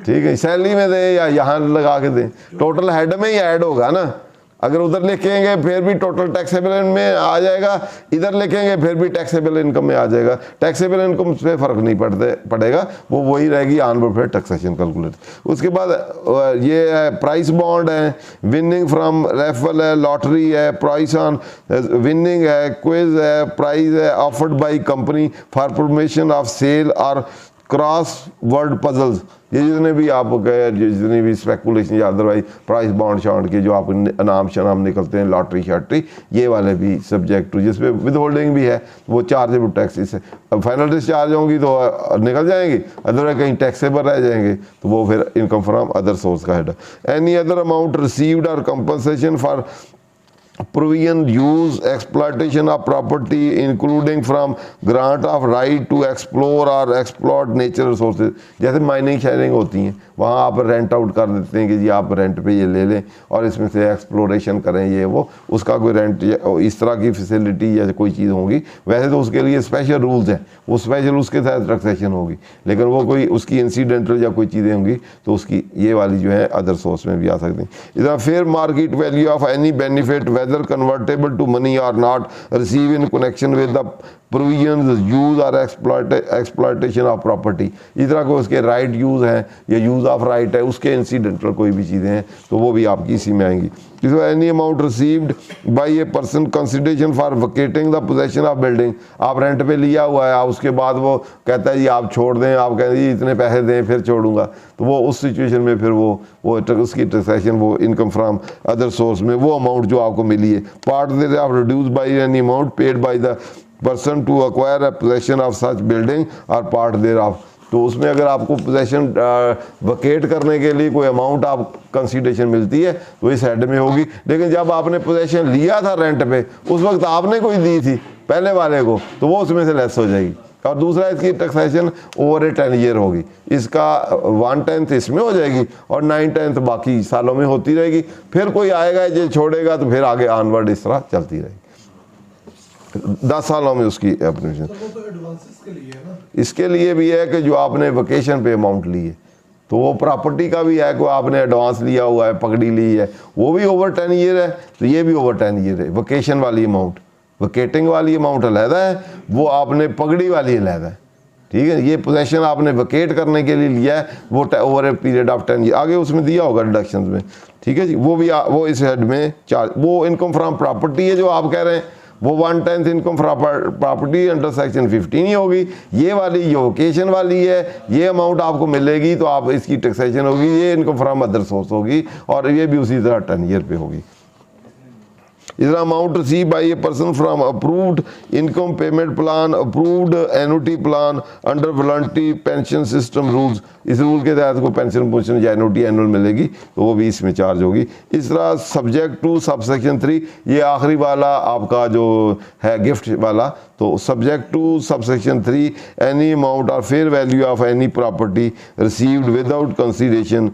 ठीक है। सैलरी में दें या यहाँ लगा के दें, टोटल हेड में ही ऐड होगा ना। अगर उधर लिखेंगे फिर भी टोटल टैक्सेबल में आ जाएगा, इधर लिखेंगे फिर भी टैक्सेबल इनकम में आ जाएगा। टैक्सेबल इनकम पे फर्क नहीं पड़ेगा, वो वही रहेगी ऑनवर्ड फिर टैक्सेशन कैलकुलेट। उसके बाद ये है प्राइस बॉन्ड है, विनिंग फ्रॉम रेफल है, लॉटरी है, प्राइस ऑन विनिंग है, क्विज है, प्राइज है offered by company for promotion of sale और क्रॉस वर्ड पजल्स। ये जितने भी आप जितनी भी स्पेकुलेशन या अदरवाइज प्राइस बॉन्ड शॉन्ड के जो आप इनाम शनाम निकलते हैं, लॉटरी शाटरी, ये वाले भी सब्जेक्ट टू, जिसपे विद होल्डिंग भी है, वो चार्जेबल टैक्स से फाइनल डिस्चार्ज होंगी तो निकल जाएंगी, अदरवाइज कहीं टैक्सेबल रह जाएंगे तो वो फिर इनकम फ्रॉम अदर सोर्स का head. Any other amount received or compensation for provision, use, exploitation of property including from grant of right to explore or exploit natural resources। जैसे माइनिंग शेयरिंग होती हैं, वहाँ आप रेंट आउट कर देते हैं कि जी आप रेंट पे ये ले लें और इसमें से एक्सप्लोरेशन करें, ये वो, उसका कोई रेंट इस तरह की फैसिलिटी या कोई चीज़ होगी, वैसे तो उसके लिए स्पेशल रूल्स हैं, वो स्पेशल उसके तहत टैक्सेशन होगी, लेकिन वो कोई उसकी इंसिडेंटल या कोई चीज़ें होंगी तो उसकी ये वाली जो है अदर सोर्स में भी आ सकती हैं। इधर fair market value of any benefit whether convertible to money or not receive in connection with the provisions, use or exploitation of property। इस तरह को उसके राइट यूज़ हैं या यूज़ ऑफ राइट है, उसके इंसिडेंटल कोई भी चीज़ें हैं तो वो भी आपकी इसी में आएंगी। Any amount received by a person consideration for vacating the possession of building. आप रेंट पे लिया हुआ है, आप उसके बाद वो कहता है जी आप छोड़ दें, आप कहते हैं जी इतने पैसे दें फिर छोड़ूंगा, तो वो उस सिचुएशन में फिर वो उसकी टैक्सेशन वो इनकम फ्रॉम अदर सोर्स में वो अमाउंट जो आपको मिली है, part thereof reduce by any amount paid by the person to acquire a possession of such building और पार्ट देयर ऑफ। तो उसमें अगर आपको पोजेशन वकेट करने के लिए कोई अमाउंट आप कंसीडरेशन मिलती है तो इस हेड में होगी, लेकिन जब आपने पोजेशन लिया था रेंट पे उस वक्त आपने कोई दी थी पहले वाले को तो वो उसमें से लेस हो जाएगी। और दूसरा इसकी टैक्सेशन ओवर ए 10 ईयर होगी, इसका 1/10 इसमें हो जाएगी और 9/10 बाकी सालों में होती रहेगी। फिर कोई आएगा जो छोड़ेगा तो फिर आगे ऑनवर्ड इस तरह चलती रहेगी 10 सालों में उसकी एप्लीकेशन। तो एडवांसेस के लिए है ना, इसके लिए भी है कि जो आपने वेकेशन पे अमाउंट ली है तो वो प्रॉपर्टी का भी है कि आपने एडवांस लिया हुआ है, पकड़ी ली है, वो भी ओवर 10 ईयर है, तो ये भी ओवर 10 ईयर है। वेकेशन वाली अमाउंट, वेकेटिंग वाली अमाउंट अलहदा है, वो आपने पगड़ी वाली अलहदा है, ठीक है। ये पोजेशन आपने वेकेट करने के लिए लिया है वो over a period of 10 year, आगे उसमें दिया होगा डिडक्शन में, ठीक है जी। वो भी वो इस हेड में चार्ज, वो इनकम फ्रॉम प्रॉपर्टी है जो आप कह रहे हैं, वो 1/10 इनकम प्रॉपर्टी अंडर सेक्शन 15 ही होगी। ये वाली जो वोकेशन वाली है ये अमाउंट आपको मिलेगी तो आप इसकी टैक्सेशन होगी, ये इनकम फ्रॉम अदर सोर्स होगी और ये भी उसी तरह 10 ईयर पे होगी। इस amount receive by a person from approved income payment plan, approved annuity plan under voluntary pension system rules. इस रूल के तहत को पेंशन या एनुटी एनुअल मिलेगी तो वो भी इसमें चार्ज होगी। इस तरह सब्जेक्ट टू सबसेक्शन 3, ये आखिरी वाला आपका जो है गिफ्ट वाला, तो subject to subsection 3 any amount or fair value of any property received without consideration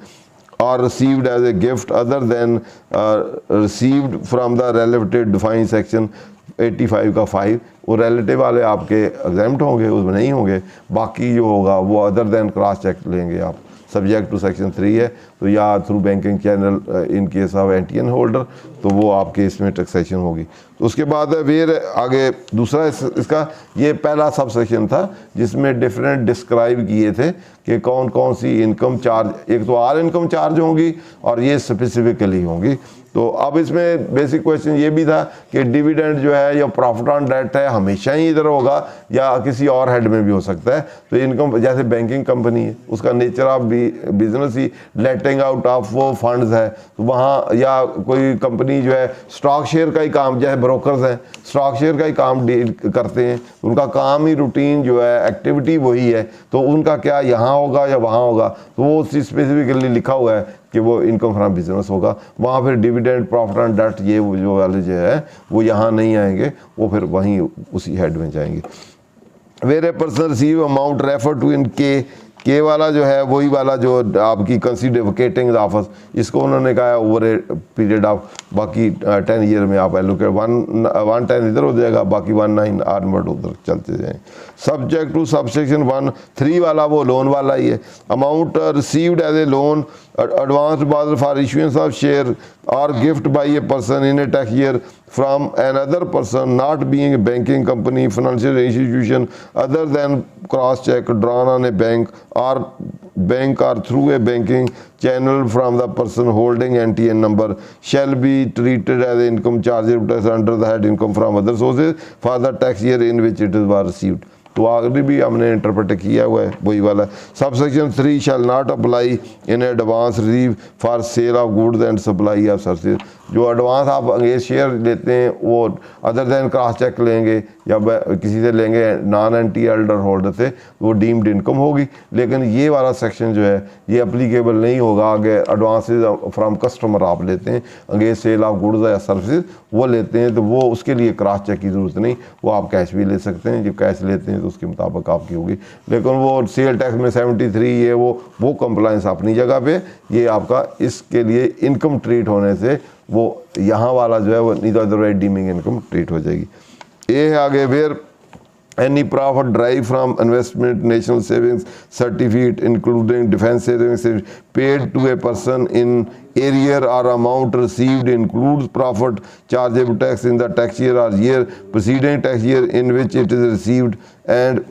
or received as a gift other than received from the relative defined section 85 का 5, वो रिलेटिव वाले आपके एग्जाम्प्ट होंगे, उसमें नहीं होंगे। बाकी जो होगा वो अदर देन क्रॉस चेक लेंगे आप। सब्जेक्ट टू सेक्शन 3 है तो या through banking channel in case of एंटीएन होल्डर तो वो आपके इसमें टैक्सेशन होगी। तो उसके बाद वेर आगे दूसरा इसका ये पहला सब सेक्शन था जिसमें डिफरेंट डिस्क्राइब किए थे कि कौन कौन सी इनकम चार्ज, एक तो ऑल इनकम चार्ज होंगी और ये स्पेसिफिकली होंगी। तो अब इसमें बेसिक क्वेश्चन ये भी था कि डिविडेंड जो है या प्रॉफिट ऑन डेट है हमेशा ही इधर होगा या किसी और हेड में भी हो सकता है। तो इनकम जैसे बैंकिंग कंपनी है उसका nature of business he letting out of वो फंड्स है, तो वहाँ या कोई कंपनी जो है स्टॉक शेयर का ही काम, जैसे ब्रोकर्स हैं स्टॉक शेयर का ही काम डील करते हैं, उनका काम ही रूटीन जो है एक्टिविटी वही है, तो उनका क्या यहाँ होगा या वहाँ होगा, तो वो स्पेसिफिकली लिखा हुआ है कि वो इनकम फ्रॉम बिजनेस होगा। वहाँ फिर डिविडेंड प्रॉफिट ऑन डेट ये जो वाले जो है वो यहाँ नहीं आएंगे, वो फिर वहीं उसी हेड में जाएंगे। Where a person receive amount refer to in K वाला जो है वही वाला जो आपकी कंसीडर वेकेटिंग ऑफिस, इसको उन्होंने कहा है ओवर ए पीरियड ऑफ, बाकी 10 ईयर में आप एलोकेट 110 इधर हो जाएगा, बाकी 19 आर्मवर्ड उधर चलते जाएँ। सब्जेक्ट टू सबसेक्शन 1(3) वाला वो लोन वाला ही है। Amount received as a loan advance deposit for issuance of share or gift by a person in a tax year from another person not being a banking company, financial institution other than cross check drawn on a bank or through a banking channel from the person holding NTN number shall be treated as income chargeable tax under the head income from other sources for the tax year in which it was received। तो आगे भी हमने interpret किया हुआ है वही वाला। Subsection 3 shell not apply in advance receive for sale of goods and supply of services. जो एडवांस आप अंगेज शेयर लेते हैं वो अदर देन क्रॉस चेक लेंगे या किसी से लेंगे नॉन एंटी एल्डर होल्डर से, वो डीम्ड इनकम होगी। लेकिन ये वाला सेक्शन जो है ये अप्लीकेबल नहीं होगा आगे। एडवांसेज फ्रॉम कस्टमर आप लेते हैं, अंगेज सेल ऑफ गुड्स या सर्विसेज वो लेते हैं, तो वो उसके लिए क्रॉस चेक की ज़रूरत नहीं, वो आप कैश भी ले सकते हैं। जब कैश लेते हैं तो उसके मुताबिक आपकी होगी। लेकिन वो सेल टैक्स में 73 ये वो कंप्लाइंस अपनी जगह पे, ये आपका इसके लिए इनकम ट्रीट होने से वो यहाँ वाला जो है वो नहीं तो अदरवाइज डीमिंग इनकम ट्रीट हो जाएगी। ये है आगे where any profit derived from investment, national savings certificate including defense savings paid to a person in arrear or amount received includes profit chargeable tax in the tax year or year preceding tax year in which it is received and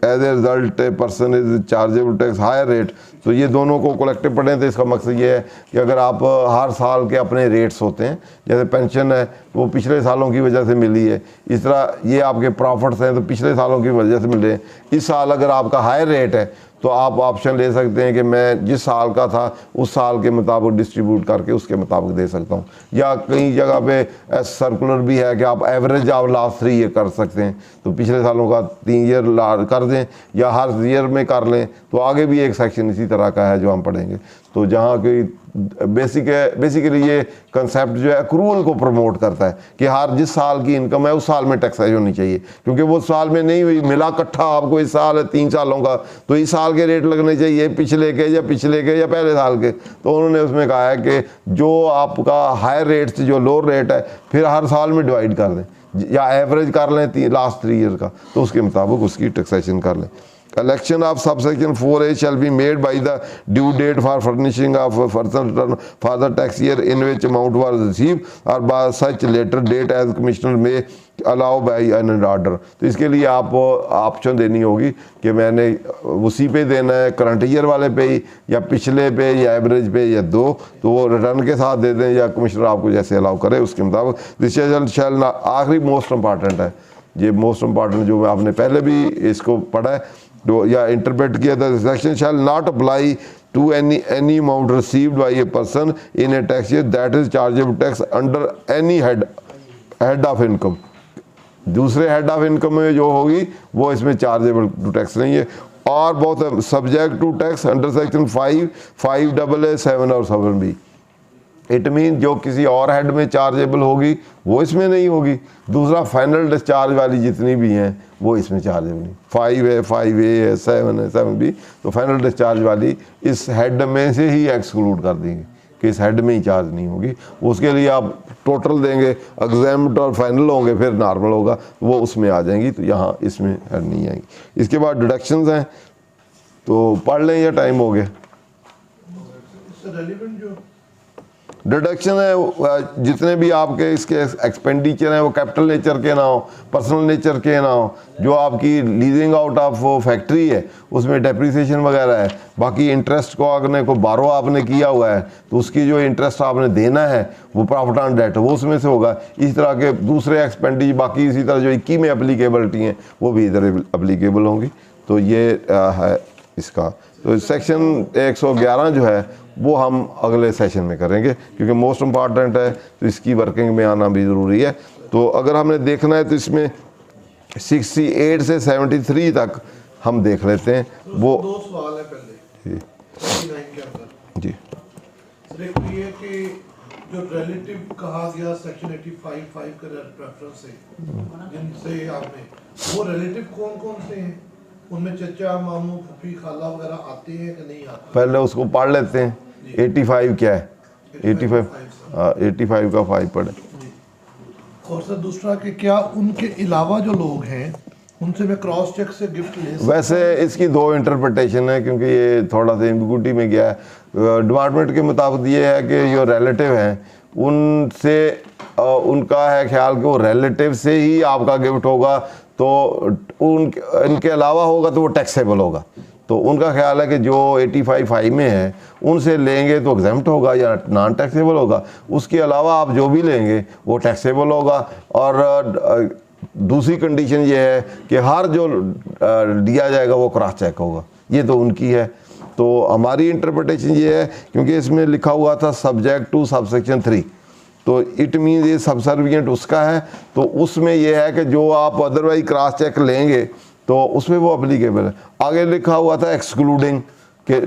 as a result a person is chargeable tax higher rate। तो ये दोनों को collective पढ़ें तो इसका मकसद ये है कि अगर आप हर साल के अपने रेट्स होते हैं, जैसे पेंशन है वो पिछले सालों की वजह से मिली है, इस तरह ये आपके प्रॉफिट्स हैं तो पिछले सालों की वजह से मिल रहे हैं। इस साल अगर आपका हायर रेट है तो आप ऑप्शन ले सकते हैं कि मैं जिस साल का था उस साल के मुताबिक डिस्ट्रीब्यूट करके उसके मुताबिक दे सकता हूँ। या कई जगह पे सर्कुलर भी है कि आप एवरेज आप लास्ट 3 ईयर कर सकते हैं, तो पिछले सालों का 3 ईयर कर दें या हर ईयर में कर लें। तो आगे भी एक सेक्शन इसी तरह का है जो हम पढ़ेंगे। तो जहाँ कोई बेसिकली ये कंसेप्ट जो है अक्रूवल को प्रमोट करता है कि हर जिस साल की इनकम है उस साल में टैक्सेज होनी चाहिए, क्योंकि वो साल में नहीं हुई मिला इकट्ठा आपको इस साल है 3 सालों का, तो इस साल के रेट लगने चाहिए पिछले के या पहले साल के। तो उन्होंने उसमें कहा है कि जो आपका हायर रेट से जो लोअर रेट है फिर हर साल में डिवाइड कर दें या एवरेज कर लें लास्ट 3 ईयर का, तो उसके मुताबिक उसकी टैक्सेशन कर लें। Election of subsection 4A shall be made by the due date for furnishing of personal return for the tax year in which amount was received or by such later date as commissioner may allow by an order। तो इसके लिए आप option देनी होगी कि मैंने उसी पे देना है करंट ईयर वाले पे ही या पिछले पे या एवरेज पे या दो, तो वो रिटर्न के साथ दे दें या कमिश्नर आपको जैसे अलाउ करे उसके मुताबिक। डिसीजन शैल आखिरी मोस्ट इम्पॉर्टेंट है, ये मोस्ट इम्पॉर्टेंट जो आपने पहले भी इसको पढ़ा है या इंटरप्रेट किया था। Section shall not apply to any amount received by a person in a tax year that is chargeable tax under any head of income. दूसरे हेड ऑफ इनकम में जो होगी वो इसमें चार्जेबल टू टैक्स नहीं है। और बहुत subject to tax under section 5, 5AA, 7 और 7B। इट मीन जो किसी और हेड में चार्जेबल होगी वो इसमें नहीं होगी। दूसरा फाइनल डिस्चार्ज वाली जितनी भी हैं वो इसमें चार्जेबल नहीं। 5 है, 5A है, 7 है, 7B, तो फाइनल डिस्चार्ज वाली इस हेड में से ही एक्सक्लूड कर देंगे कि इस हेड में ही चार्ज नहीं होगी। उसके लिए आप टोटल देंगे, एग्जाम्ड और फाइनल होंगे फिर नॉर्मल होगा, वो उसमें आ जाएंगी, तो यहाँ इसमें हेड नहीं आएंगी। इसके बाद डिडक्शंस हैं तो पढ़ लें या टाइम हो गया। डिडक्शन है जितने भी आपके इसके एक्सपेंडिचर हैं वो कैपिटल नेचर के ना हो, पर्सनल नेचर के ना हो। जो आपकी लीजिंग आउट ऑफ फैक्ट्री है उसमें डेप्रिसिएशन वगैरह है, बाकी इंटरेस्ट को अगने को बारो आपने किया हुआ है तो उसकी जो इंटरेस्ट आपने देना है वो प्रॉफिट ऑन डेट वो उसमें से होगा। इस तरह के दूसरे एक्सपेंडिचर बाकी इसी तरह जो 21 में एप्लीकेबिलिटी हैं वो भी इधर एप्लीकेबल होंगी। तो ये है इसका। तो सेक्शन 111 जो है वो हम अगले सेशन में करेंगे क्योंकि मोस्ट इम्पॉर्टेंट है, तो इसकी वर्किंग में आना भी ज़रूरी है। तो अगर हमने देखना है तो इसमें 68 से 73 तक हम देख लेते हैं। वो 2 सवाल है पहले जी। एक तो ये कि जो रिलेटिव कहा गया सेक्शन 85(5) का रेफरेंस से जिनसे आपने वो रिलेटिव कौन कौन से हैं उनमें चचा मामू फूफी खाला वगैरह आते हैं कि नहीं आते? पहले उसको पढ़ लेते हैं, 85 क्या है, 85, हाँ 85 का 5 पढ़े। और सर दूसरा कि क्या उनके अलावा जो लोग हैं उनसे मैं क्रॉस चेक से गिफ्ट ले सकता? वैसे इसकी दो इंटरप्रिटेशन है, क्योंकि ये थोड़ा सा एम्बिग्यूटी में गया है। डिपार्टमेंट के मुताबिक ये है कि जो रिलेटिव हैं उनसे उनका है ख्याल कि वो रिलेटिव से ही आपका गिफ्ट होगा, तो इनके अलावा होगा तो वो टैक्सेबल होगा। तो उनका ख्याल है कि जो 85 में है उनसे लेंगे तो एग्जेम्प्ट होगा या नॉन टैक्सेबल होगा, उसके अलावा आप जो भी लेंगे वो टैक्सेबल होगा। और दूसरी कंडीशन ये है कि हर जो दिया जाएगा वो क्रॉस चेक होगा, ये तो उनकी है। तो हमारी इंटरप्रिटेशन ये है, क्योंकि इसमें लिखा हुआ था सब्जेक्ट टू सबसेक्शन 3, तो इट मीन ये सबसर्विएंट उसका है, तो उसमें ये है कि जो आप अदरवाइज क्रॉस चेक लेंगे तो उसमें वो अप्लीकेबल है। आगे लिखा हुआ था एक्सक्लूडिंग के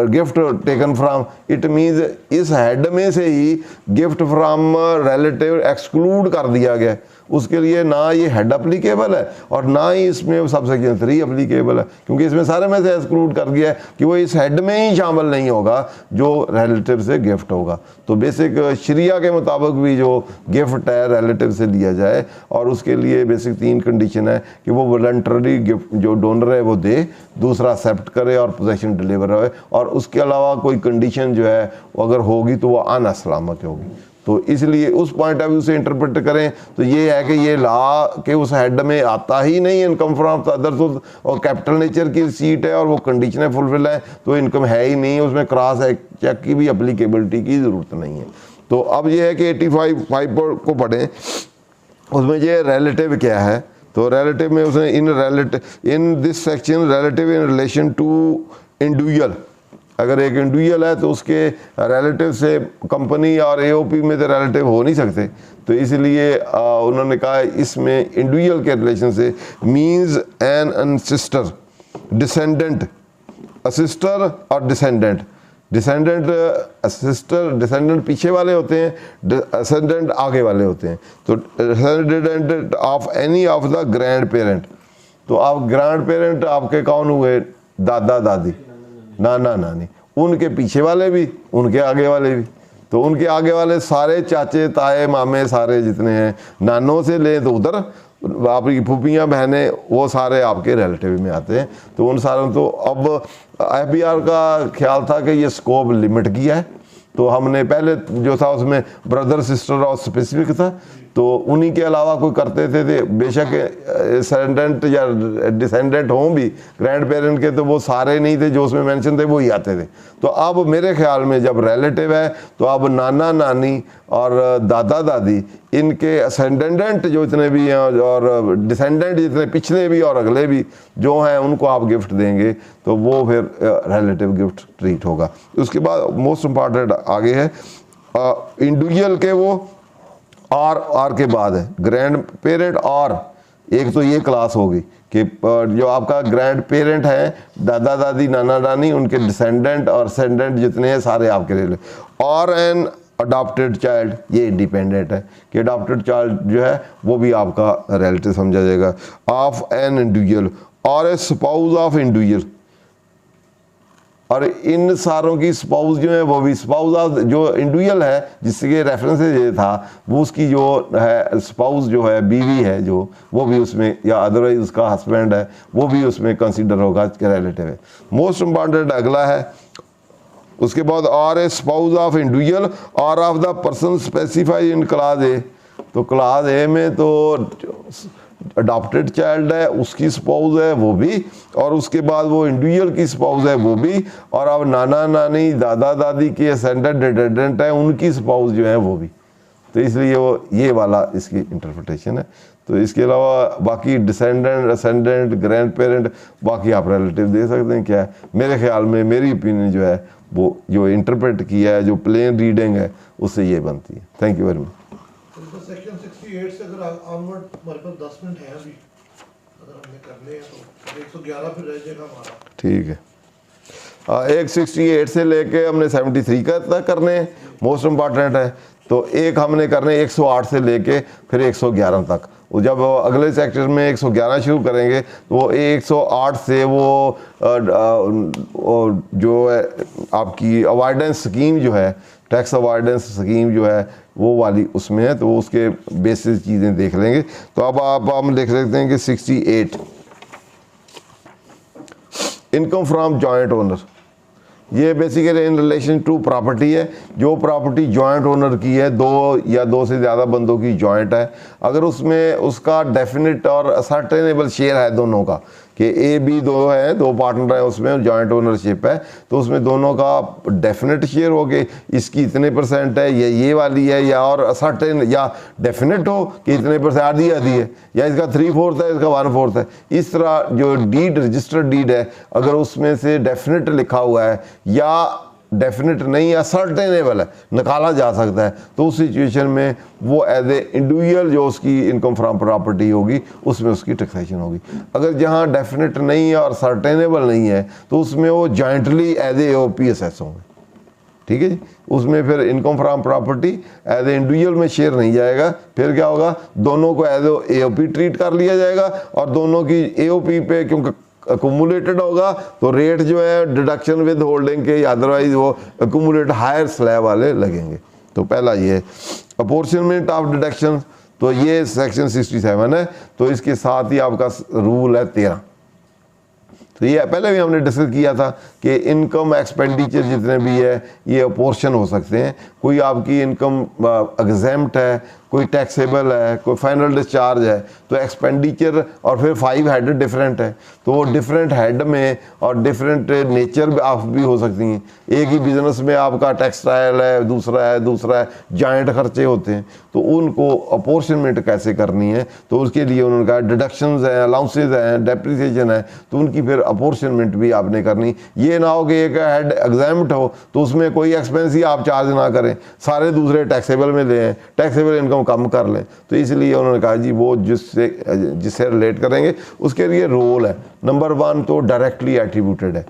gift taken from, it means इस हेड में से ही गिफ्ट फ्राम रिलेटिव एक्सक्लूड कर दिया गया, उसके लिए ना ये हेड अप्लीकेबल है और ना ही इसमें सबसेक्शन 3 अप्लीकेबल है, क्योंकि इसमें सारे में से एक्सक्लूड कर दिया है कि वो इस हेड में ही शामिल नहीं होगा जो रिलेटिव से गिफ्ट होगा। तो बेसिक शरिया के मुताबिक भी जो गिफ्ट है रिलेटिव से लिया जाए, और उसके लिए बेसिक 3 कंडीशन है कि वो वॉलंटरी गिफ्ट जो डोनर है वो दे, दूसरा एक्सेप्ट करे और पोजेसन डिलीवर हो, और उसके अलावा कोई कंडीशन जो है अगर होगी तो वो अनअसलामत होगी। तो इसलिए उस पॉइंट ऑफ व्यू से इंटरप्रेट करें तो ये है कि ये ला के उस हेड में आता ही नहीं इनकम फ्रॉम अदर सोर्स, और कैपिटल नेचर की सीट है और वो कंडीशनें फुलफिल है तो इनकम है ही नहीं, उसमें क्रॉस चेक की भी अप्लीकेबिलिटी की ज़रूरत नहीं है। तो अब ये है कि 85 को पढ़ें, उसमें ये रिलेटिव क्या है, तो रिलेटिव में उसने in this section relative in relation to individual, अगर एक इंडिविजुअल है तो उसके रिलेटिव से कंपनी और एओपी में तो रिलेटिव हो नहीं सकते, तो इसलिए उन्होंने कहा इसमें इंडिविजुअल के रिलेशन से मींस एन अनसिस्टर डिसेंडेंट, असिस्टर और डिसेंडेंट। डिसेंडेंट असिस्टर डिसेंडेंट पीछे वाले होते हैं, असेंडेंट आगे वाले होते हैं। तो descendant of any of the grand parent, तो आप ग्रैंड पेरेंट आपके कौन हुए, दादा दादी नाना नानी, उनके पीछे वाले भी उनके आगे वाले भी, तो उनके आगे वाले सारे चाचे ताए मामे सारे जितने हैं, नानों से लें तो उधर आपकी फूफियाँ बहनें वो सारे आपके रिलेटिव में आते हैं। तो उन सारों, तो अब FBR का ख्याल था कि ये स्कोप लिमिट किया है, तो हमने पहले जो था उसमें ब्रदर सिस्टर और स्पेसिफिक था, तो उन्हीं के अलावा कोई करते थे बेशक असेंडेंट या डिसेंडेंट हों भी ग्रैंड पेरेंट के, तो वो सारे नहीं थे जो उसमें मेंशन थे, वो ही आते थे। तो अब मेरे ख्याल में जब रिलेटिव है तो अब नाना नानी और दादा दादी इनके असेंडेंट जो इतने भी हैं और डिसेंडेंट जितने पिछले भी और अगले भी जो हैं उनको आप गिफ्ट देंगे तो वो फिर रिलेटिव गिफ्ट ट्रीट होगा। उसके बाद मोस्ट इम्पॉर्टेंट आगे है इंडिविजुअल के, वो और के बाद है ग्रैंड पेरेंट, और एक तो ये क्लास होगी कि जो आपका ग्रैंड पेरेंट है दादा दादी नाना नानी, उनके डिसेंडेंट और असेंडेंट जितने हैं सारे आपके लिए, और एन अडॉप्टेड चाइल्ड, ये इंडिपेंडेंट है कि अडॉप्टेड चाइल्ड जो है वो भी आपका रिलेटिव समझा जाएगा, ऑफ एन इंडिविजुअल और ए स्पाउस ऑफ इंडिविजुअल, और इन सारों की स्पाउस जो है वो भी स्पाउस ऑफ जो इंडिविजुअल है जिसके रेफरेंस ये था वो उसकी जो है स्पाउस जो है बीवी है जो, वो भी उसमें, या अदरवाइज उसका हस्बैंड है वो भी उसमें कंसीडर होगा कि रिलेटिव है। मोस्ट इम्पॉर्टेंट अगला है उसके बाद, और ए स्पाउस ऑफ इंडिविजुअल और of the person specified in class ए, तो क्लास ए में तो अडॉप्टेड चाइल्ड है उसकी स्पाउस है वो भी, और उसके बाद वो इंडिविजुअल की स्पाउस है वो भी, और अब नाना नानी दादा दादी के असेंडेंट डिटेंडेंट है उनकी स्पाउस जो है वो भी। तो इसलिए वो ये वाला इसकी इंटरप्रिटेशन है। तो इसके अलावा बाकी डिसेंडेंट असेंडेंट ग्रैंड पेरेंट बाकी आप रिलेटिव दे सकते हैं। क्या है मेरे ख्याल में, मेरी ओपिनियन जो है वो जो इंटरप्रेट किया है जो प्लेन रीडिंग है उससे ये बनती है। Thank you very much. Section 68 से अगर ऑनवर्ड हमारे पास 10 मिनट है अभी, अगर हमने करने हैं तो 111 फिर रह जाएगा हमारा। ठीक है, 168 से लेके हमने 73 का तक करने हैं, मोस्ट इम्पॉर्टेंट है। तो एक हमने करने 108 से लेके फिर 111 तक, जब अगले सेक्टर में 111 शुरू करेंगे तो वो 108 से वो जो है आपकी अवॉइडेंस स्कीम जो है, टैक्स अवॉइडेंस स्कीम जो है वो वाली उसमें है, तो वो उसके बेसिस चीज़ें देख लेंगे। तो अब हम देख सकते हैं कि 68 इनकम फ्रॉम जॉइंट ओनर, ये basically in relation to property है। जो प्रॉपर्टी जॉइंट ओनर की है, दो या दो से ज़्यादा बंदों की जॉइंट है, अगर उसमें उसका डेफिनेट और असर्टेनेबल शेयर है दोनों का, कि ए बी दो है, दो पार्टनर है, उसमें जॉइंट ओनरशिप है, तो उसमें दोनों का डेफिनेट शेयर हो के इसकी इतने % है, ये वाली है, या और असर्टेन या डेफिनेट हो कि इतने % आधी आधी है, या इसका 3/4 है, इसका 1/4 है। इस तरह जो डीड, रजिस्टर्ड डीड है, अगर उसमें से डेफिनेट लिखा हुआ है या डेफिनेट नहीं है, सर्टेनेबल है, निकाला जा सकता है, तो उस सिचुएशन में वो एज ए इंडिविजुअल जो उसकी इनकम फ्रॉम प्रॉपर्टी होगी उसमें उसकी टैक्सेशन होगी। अगर जहाँ डेफिनेट नहीं है और सर्टेनेबल नहीं है तो उसमें वो jointly as a AOP assess होंगे। ठीक है जी, उसमें फिर income from property as a individual में शेयर नहीं जाएगा, फिर क्या होगा, दोनों को एज ए AOP ट्रीट कर लिया जाएगा, और दोनों की AOP पे क्योंकि अकुमुलेटेड होगा तो रेट जो है डिडक्शन विद होल्डिंग के, अदरवाइज वो अकुमुलेट हायर स्लैब वाले लगेंगे। तो पहला ये अपॉर्चनमेंट ऑफ डिडक्शन, तो ये सेक्शन 67 है, तो इसके साथ ही आपका रूल है 13। तो ये पहले भी हमने डिस्कस किया था कि इनकम एक्सपेंडिचर जितने भी है ये अपोर्शन हो सकते हैं। कोई आपकी इनकम एग्जेम्प्ट है, कोई टैक्सेबल है, कोई फाइनल डिस्चार्ज है, तो एक्सपेंडिचर और फिर 5 हेड डिफरेंट है, तो वो डिफरेंट हेड में और डिफरेंट नेचर ऑफ भी हो सकती हैं। एक ही बिजनेस में आपका टेक्सटाइल है, दूसरा है, जॉइंट खर्चे होते हैं, तो उनको अपोर्शनमेंट कैसे करनी है, तो उसके लिए उन्होंने कहा डिडक्शंस हैं, अलाउंसेज हैं, डेप्रिसिएशन है, तो उनकी फिर अपोर्शनमेंट भी आपने करनी। ये ना हो कि एक हेड एग्जाम्प्ट हो तो उसमें कोई एक्सपेंस ही आप चार्ज ना करें, सारे दूसरे टैक्सेबल में लें, टैक्सेबल इनकम कम कर लें। तो इसलिए उन्होंने कहा जी वो जिससे रिलेट करेंगे उसके लिए रोल है। नंबर 1 तो डायरेक्टली एट्रीब्यूटेड है,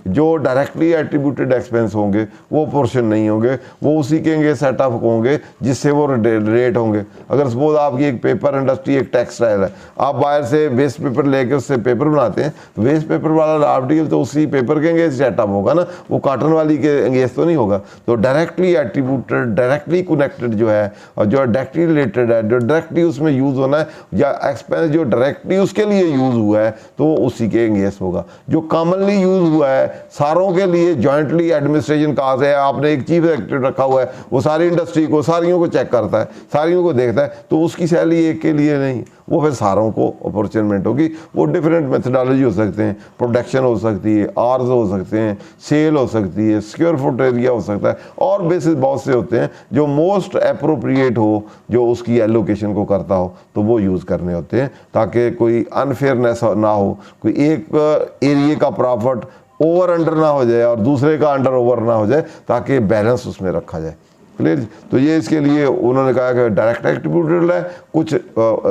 जो डायरेक्टली एट्रीब्यूटेड एक्सपेंस होंगे वो पोर्शन नहीं होंगे, वो उसी के सेट ऑफ होंगे जिससे वो रेट होंगे। अगर सपोज आपकी एक पेपर इंडस्ट्री, एक टेक्सटाइल है, आप बाहर से वेस्ट पेपर लेके उससे पेपर बनाते हैं, तो वेस्ट पेपर वाला रॉ मटेरियल तो उसी पेपर के अंगेज सेट ऑफ होगा ना, वो कॉटन वाली के अंगेज तो नहीं होगा। तो डायरेक्टली एट्रीब्यूटेड, डायरेक्टली कनेक्टेड जो है, और जो डायरेक्टली रिलेटेड है, जो डायरेक्टली उसमें यूज़ होना है, या एक्सपेंस जो डायरेक्टली उसके लिए यूज़ हुआ है तो उसी के अंगेज होगा। जो कॉमनली यूज़ हुआ है सारों के लिए, जॉइंटली एडमिनिस्ट्रेशन कहाँ से है, आपने एक चीफ सेक्रेटरी रखा हुआ है, वो सारी इंडस्ट्री को, सारियों को चेक करता है, सारियों को देखता है, तो उसकी सैलरी एक के लिए नहीं, वो फिर सारों को अपॉर्चुनिटी होगी। वो डिफरेंट मेथडोलॉजी हो सकते हैं, प्रोडक्शन हो सकती है, आर्स हो सकते हैं, सेल हो सकती है, स्क्वायर फुट एरिया हो सकता है, और बेसिस बहुत से होते हैं जो मोस्ट अप्रोप्रिएट हो, जो उसकी एलोकेशन को करता हो, तो वो यूज़ करने होते हैं, ताकि कोई अनफेयरनेस ना हो, कोई एक एरिया का प्रॉफिट ओवर अंडर ना हो जाए और दूसरे का अंडर ओवर ना हो जाए, ताकि बैलेंस उसमें रखा जाए। क्लियर। तो ये इसके लिए उन्होंने कहा कि डायरेक्ट एट्रीब्यूटेड है, कुछ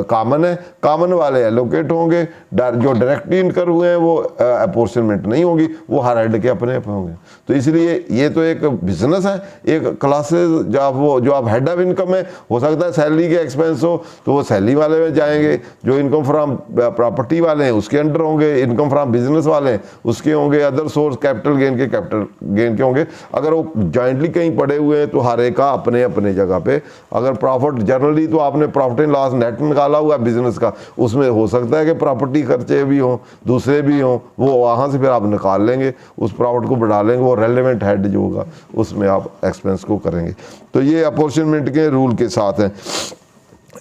कॉमन है, कॉमन वाले एलोकेट होंगे, जो डायरेक्टली इनकर हुए हैं वो अपॉर्चनमेंट नहीं होगी, वो हर हेड के अपने होंगे। तो इसलिए ये तो एक बिजनेस है, एक क्लासेस जो आप हेड ऑफ इनकम है, हो सकता है सैलरी के एक्सपेंस हो तो वो सैलरी वाले में जाएंगे, जो इनकम फ्रॉम प्रॉपर्टी वाले हैं उसके अंडर होंगे, इनकम फ्रॉम बिजनेस वाले हैं उसके होंगे, अदर सोर्स कैपिटल गेन के होंगे। अगर वो जॉइंटली कहीं पड़े हुए हैं तो हर एक का अपने अपने जगह पे, अगर प्रॉफिट जनरली तो आपने प्रॉफिट एंड लॉस नेट निकाला हुआ है बिजनेस का, उसमें हो सकता है कि प्रॉपर्टी खर्चे भी हों, दूसरे भी हों, वो वहाँ से फिर आप निकाल लेंगे, उस प्रॉफिट को बढ़ा लेंगे, वो रेलेवेंट हेड जो होगा उसमें आप एक्सपेंस को करेंगे। तो ये अपॉर्चुनिमेंट के रूल के साथ है।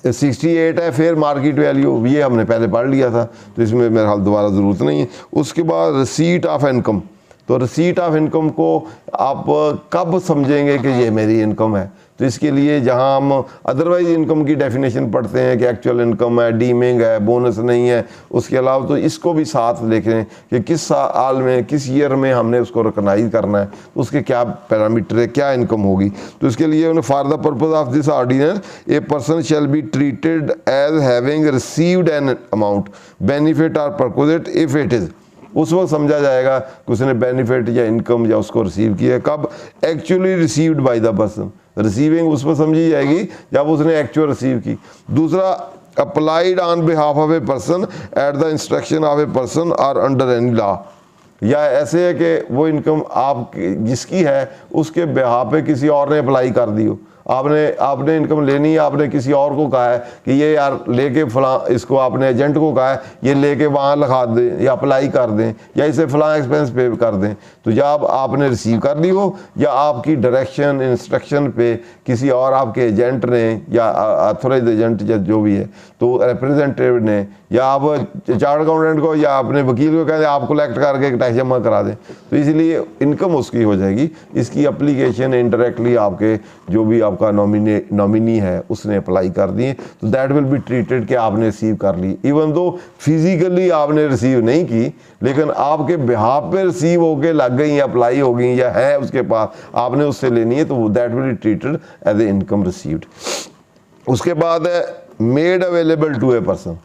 68 है फेयर मार्केट वैल्यू, ये हमने पहले पढ़ लिया था, तो इसमें मेरे ख्याल दोबारा ज़रूरत नहीं है। उसके बाद रिसीट ऑफ इनकम, तो रिसीट ऑफ इनकम को आप कब समझेंगे कि ये मेरी इनकम है, तो इसके लिए जहां हम अदरवाइज इनकम की डेफिनेशन पढ़ते हैं कि एक्चुअल इनकम है, डीमिंग है, बोनस नहीं है, उसके अलावा तो इसको भी साथ देखें कि किस साल में, किस ईयर में हमने उसको रिकॉग्नाइज करना है, उसके क्या पैरामीटर है, क्या इनकम होगी। तो इसके लिए for the purpose of this ordinance a person shall be treated as having received an amount benefit और परक्विजिट इफ इट इज़, उस वक्त समझा जाएगा कि उसने बेनिफिट या इनकम या उसको रिसीव किया है। कब? Actually received by the person, receiving उस पर समझी जाएगी जब उसने एक्चुअल रिसीव की। दूसरा applied on behalf of a person at the instruction of a person और अंडर एनी लॉ, या ऐसे है कि वो इनकम आप जिसकी है उसके बिहाफ पे किसी और ने अप्लाई कर दी हो, आपने इनकम लेनी है, आपने किसी और को कहा है कि ये यार लेके फलां, इसको आपने एजेंट को कहा है ये लेके वहाँ लिखा दें या अप्लाई कर दें या इसे फलां एक्सपेंस पे कर दें, तो जब आपने रिसीव कर ली हो या आपकी डायरेक्शन इंस्ट्रक्शन पे किसी और आपके एजेंट ने या अथोराइज एजेंट या जो भी है तो रिप्रेजेंटेटिव ने या आप चार्ट अकाउंटेंट को या अपने वकील को कहते हैं आप कलेक्ट करके टैक्स जमा करा दें, तो इसलिए इनकम उसकी हो जाएगी। इसकी अप्लीकेशन इनडायरेक्टली आपके जो भी आपका नॉमिनी है उसने अप्लाई कर दी, तो दैट विल बी ट्रीटेड कि आपने रिसीव कर ली, इवन दो फिजिकली आपने रिसीव नहीं की लेकिन आपके बिहाफ पे रिसीव होके लग गई या अप्लाई हो गई या है उसके पास, आपने उससे लेनी है, तो that will be treated as a income received. उसके बाद है made available to a person,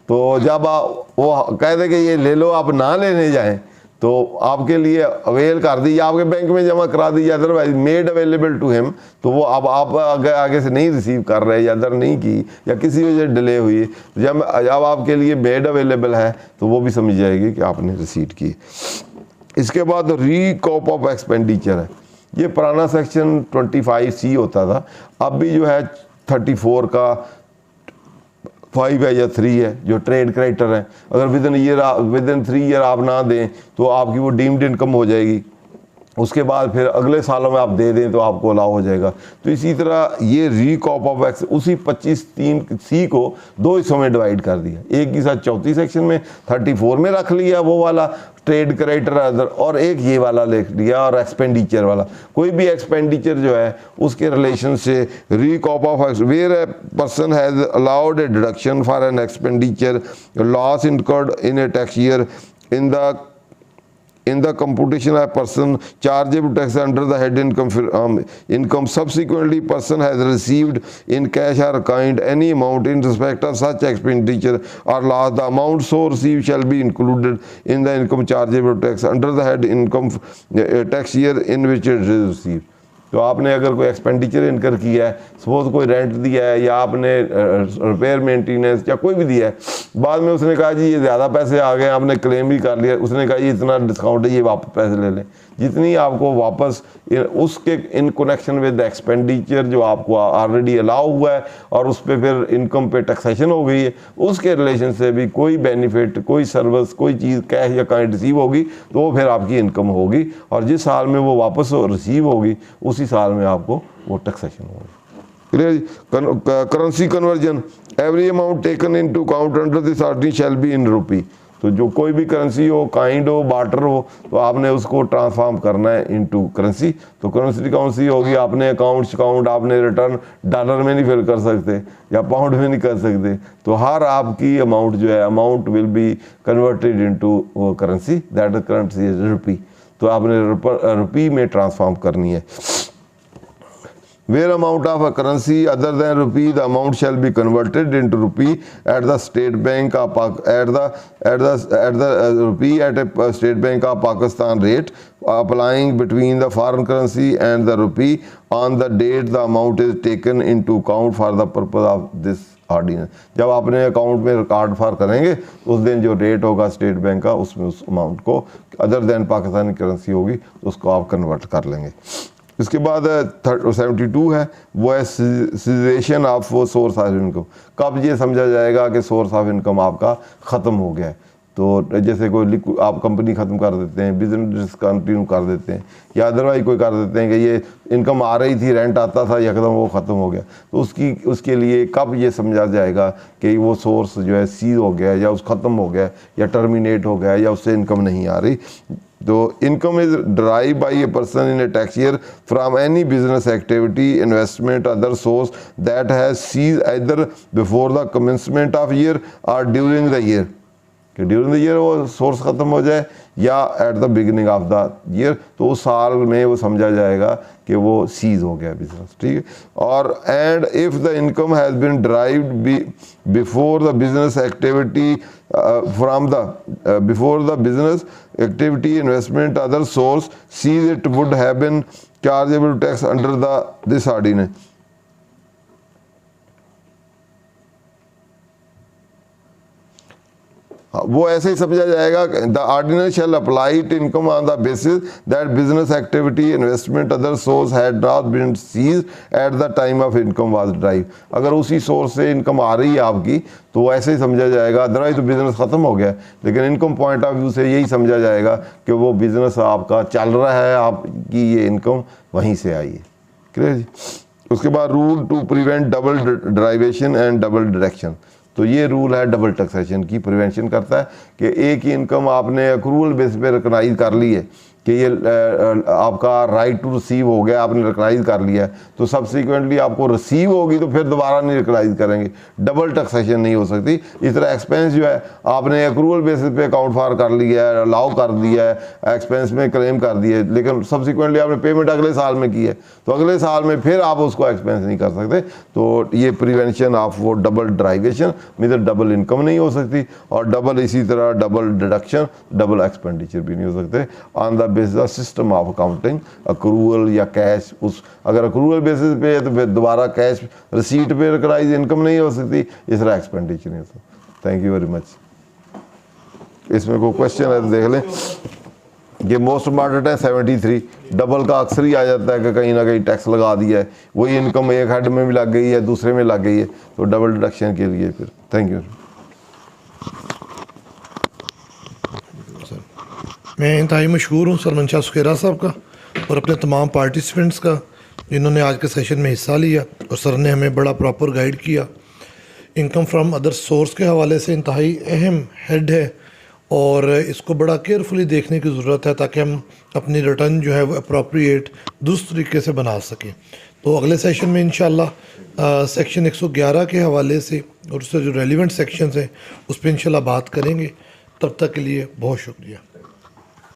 तो जब आप वो कहते कि ये ले लो, आप ना लेने जाएं तो आपके लिए अवेल कर दी या आपके बैंक में जमा करा दी, otherwise made available to him, तो वो अब आप आगे से नहीं रिसीव कर रहे या अदर नहीं की या किसी वजह से डिले हुई, जब आपके लिए मेड अवेलेबल है तो वो भी समझ जाएगी कि आपने रिसीव की। इसके बाद रीकॉप ऑफ एक्सपेंडिचर है, ये पुराना सेक्शन 25C होता था, अब भी जो है 34 का 5 है या 3 है जो ट्रेड क्रेडिटर है, अगर विद इन 3 ईयर आप ना दें तो आपकी वो डीम्ड इनकम हो जाएगी, उसके बाद फिर अगले सालों में आप दे दें तो आपको अलाउ हो जाएगा। तो इसी तरह ये रीकॉप ऑफ एक्स उसी 25(3)C को 2 हिस्सों में डिवाइड कर दिया, एक के साथ 34 सेक्शन में 34 में रख लिया वो वाला ट्रेड क्रेडिटर अदर, और एक ये वाला लिख लिया और एक्सपेंडिचर वाला, कोई भी एक्सपेंडिचर जो है उसके रिलेशन से recoup of X where a person has allowed a deduction for an expenditure loss incurred in a tax year in the computation of person chargeable tax under the head income subsequently person has received in cash or kind any amount in respect of such expenditure or loss, the amount so received shall be included in the income chargeable tax under the head income tax year in which it is received। तो आपने अगर कोई expenditure इनकर किया है, suppose कोई rent दिया है या आपने रिपेयर मेंटेनेंस या कोई भी दिया है, बाद में उसने कहा जी ये ज़्यादा पैसे आ गए, आपने क्लेम भी कर लिया, उसने कहा ये इतना डिस्काउंट है ये वापस पैसे ले लें, जितनी आपको वापस उसके इन कनेक्शन विद एक्सपेंडिचर जो आपको ऑलरेडी अलाउ हुआ है और उस पर फिर इनकम पे टैक्सेशन हो गई है, उसके रिलेशन से भी कोई बेनिफिट कोई सर्विस कोई चीज़ कैश या कहीं रिसीव होगी तो वो फिर आपकी इनकम होगी, और जिस साल में वो वापस रिसीव होगी उसी साल में आपको वो टैक्सेशन होगी। Currency conversion every amount taken into account under this ordinary shall be in rupee, तो जो कोई भी करेंसी हो काइंड हो बार्टर हो तो आपने उसको ट्रांसफॉर्म करना है इनटू करेंसी, तो करेंसी कौन सी होगी, आपने अकाउंट आपने रिटर्न डॉलर में नहीं फिल कर सकते या पाउंड में नहीं कर सकते, तो हर आपकी अमाउंट जो है amount will be converted into currency that currency is rupee, तो आपने रुपी में ट्रांसफॉर्म करनी है। Where amount of a currency other than rupee, the amount shall be converted into rupee at the State Bank of rupee at a State Bank of Pakistan rate, applying between the foreign currency and the rupee on the date the amount is taken into account for the purpose of this ordinance. जब आपने account में record फार करेंगे उस दिन जो rate होगा state bank का उसमें उस अमाउंट को अदर देन पाकिस्तानी करेंसी होगी तो उसको आप कन्वर्ट कर लेंगे। इसके बाद 72 है वो है cessation of source of income, कब ये समझा जाएगा कि सोर्स ऑफ इनकम आपका ख़त्म हो गया है, तो जैसे कोई आप कंपनी ख़त्म कर देते हैं, बिजनेस कंटिन्यू कर देते हैं या अदरवाइज कोई कर देते हैं कि ये इनकम आ रही थी रेंट आता था यकदम वो ख़त्म हो गया, तो उसके लिए कब ये समझा जाएगा कि वो सोर्स जो है सीज हो गया या उस ख़त्म हो गया या टर्मिनेट हो गया या उससे इनकम नहीं आ रही। तो income is derived by a person in a tax year from any business activity, investment, other source that has ceased either before the commencement of year or during the year, कि during the year वो source ख़त्म हो जाए या at the beginning of the year, तो उस साल में वो समझा जाएगा कि वो सीज हो गया बिजनेस, ठीक है। और and if the income has been derived before the business activity from the before the business activity investment other source cease it would have been chargeable tax under the this ordinance. हाँ, वो ऐसे ही समझा जाएगा, the ordinance shall apply to income on the basis that business activity investment other source had not been ceased at the time of income was derive. अगर उसी source से income आ रही है आपकी तो वो ऐसे ही समझा जाएगा, अदरवाइज तो बिजनेस ख़त्म हो गया। लेकिन इनकम पॉइंट ऑफ व्यू से यही समझा जाएगा कि वो बिजनेस आपका चल रहा है, आपकी ये इनकम वहीं से आई है। क्लियर जी। उसके बाद rule to prevent double derivation and double deduction. तो ये रूल है डबल टैक्सेशन की प्रिवेंशन करता है कि एक ही इनकम आपने अक्रूवल बेस पे रिकॉग्नाइज कर ली है कि ये आपका राइट टू रिसीव हो गया, आपने रिकॉग्नाइज कर लिया है, तो सब्सिक्वेंटली आपको रिसीव होगी तो फिर दोबारा नहीं रिकॉग्नाइज करेंगे, डबल टैक्सेशन नहीं हो सकती। इस तरह एक्सपेंस जो है आपने अक्रूवल बेसिस पे अकाउंट फॉर कर लिया है, अलाउ कर दिया है, एक्सपेंस में क्लेम कर दिया है, लेकिन सब्सिक्वेंटली आपने पेमेंट अगले साल में की है तो अगले साल में फिर आप उसको एक्सपेंस नहीं कर सकते। तो ये प्रिवेंशन ऑफ वो डबल ड्राइवेशन मतलब डबल इनकम नहीं हो सकती, और डबल इसी तरह डबल डिडक्शन, डबल एक्सपेंडिचर भी नहीं हो सकते on the basis system of accounting. Accrual या कैश, उस अगर अक्रूवल बेसिस पे है तो फिर दोबारा कैश रिसीट पे रिकॉग्नाइज इनकम नहीं हो सकती, इस तरह एक्सपेंडिचर नहीं हो सकता। Thank you very much. इसमें कोई क्वेश्चन है तो देख लें। ये मोस्ट इम्पॉर्टेंट है 73, डबल का अक्सर ही आ जाता है कि कहीं ना कहीं टैक्स लगा दिया है, वही इनकम एक हेड में भी लग गई है दूसरे में लग गई है, तो डबल डिडक्शन के लिए फिर। Thank you. मैं इंतहाई मशहूर हूँ सलमान शाह सुखेरा साहब का और अपने तमाम पार्टिसिपेंट्स का जिन्होंने आज के सेशन में हिस्सा लिया, और सर ने हमें बड़ा प्रॉपर गाइड किया। इनकम फ्रॉम अदर सोर्स के हवाले से इंतहाई अहम हेड है और इसको बड़ा केयरफुली देखने की ज़रूरत है ताकि हम अपनी रिटर्न जो है वो अप्रोप्रिएट दुरुस्त तरीके से बना सकें। तो अगले सेशन में इंशाल्लाह सेक्शन 111 के हवाले से और उससे जो रेलिवेंट सेक्शंस हैं उस पर इंशाल्लाह बात करेंगे। तब तक के लिए बहुत शुक्रिया।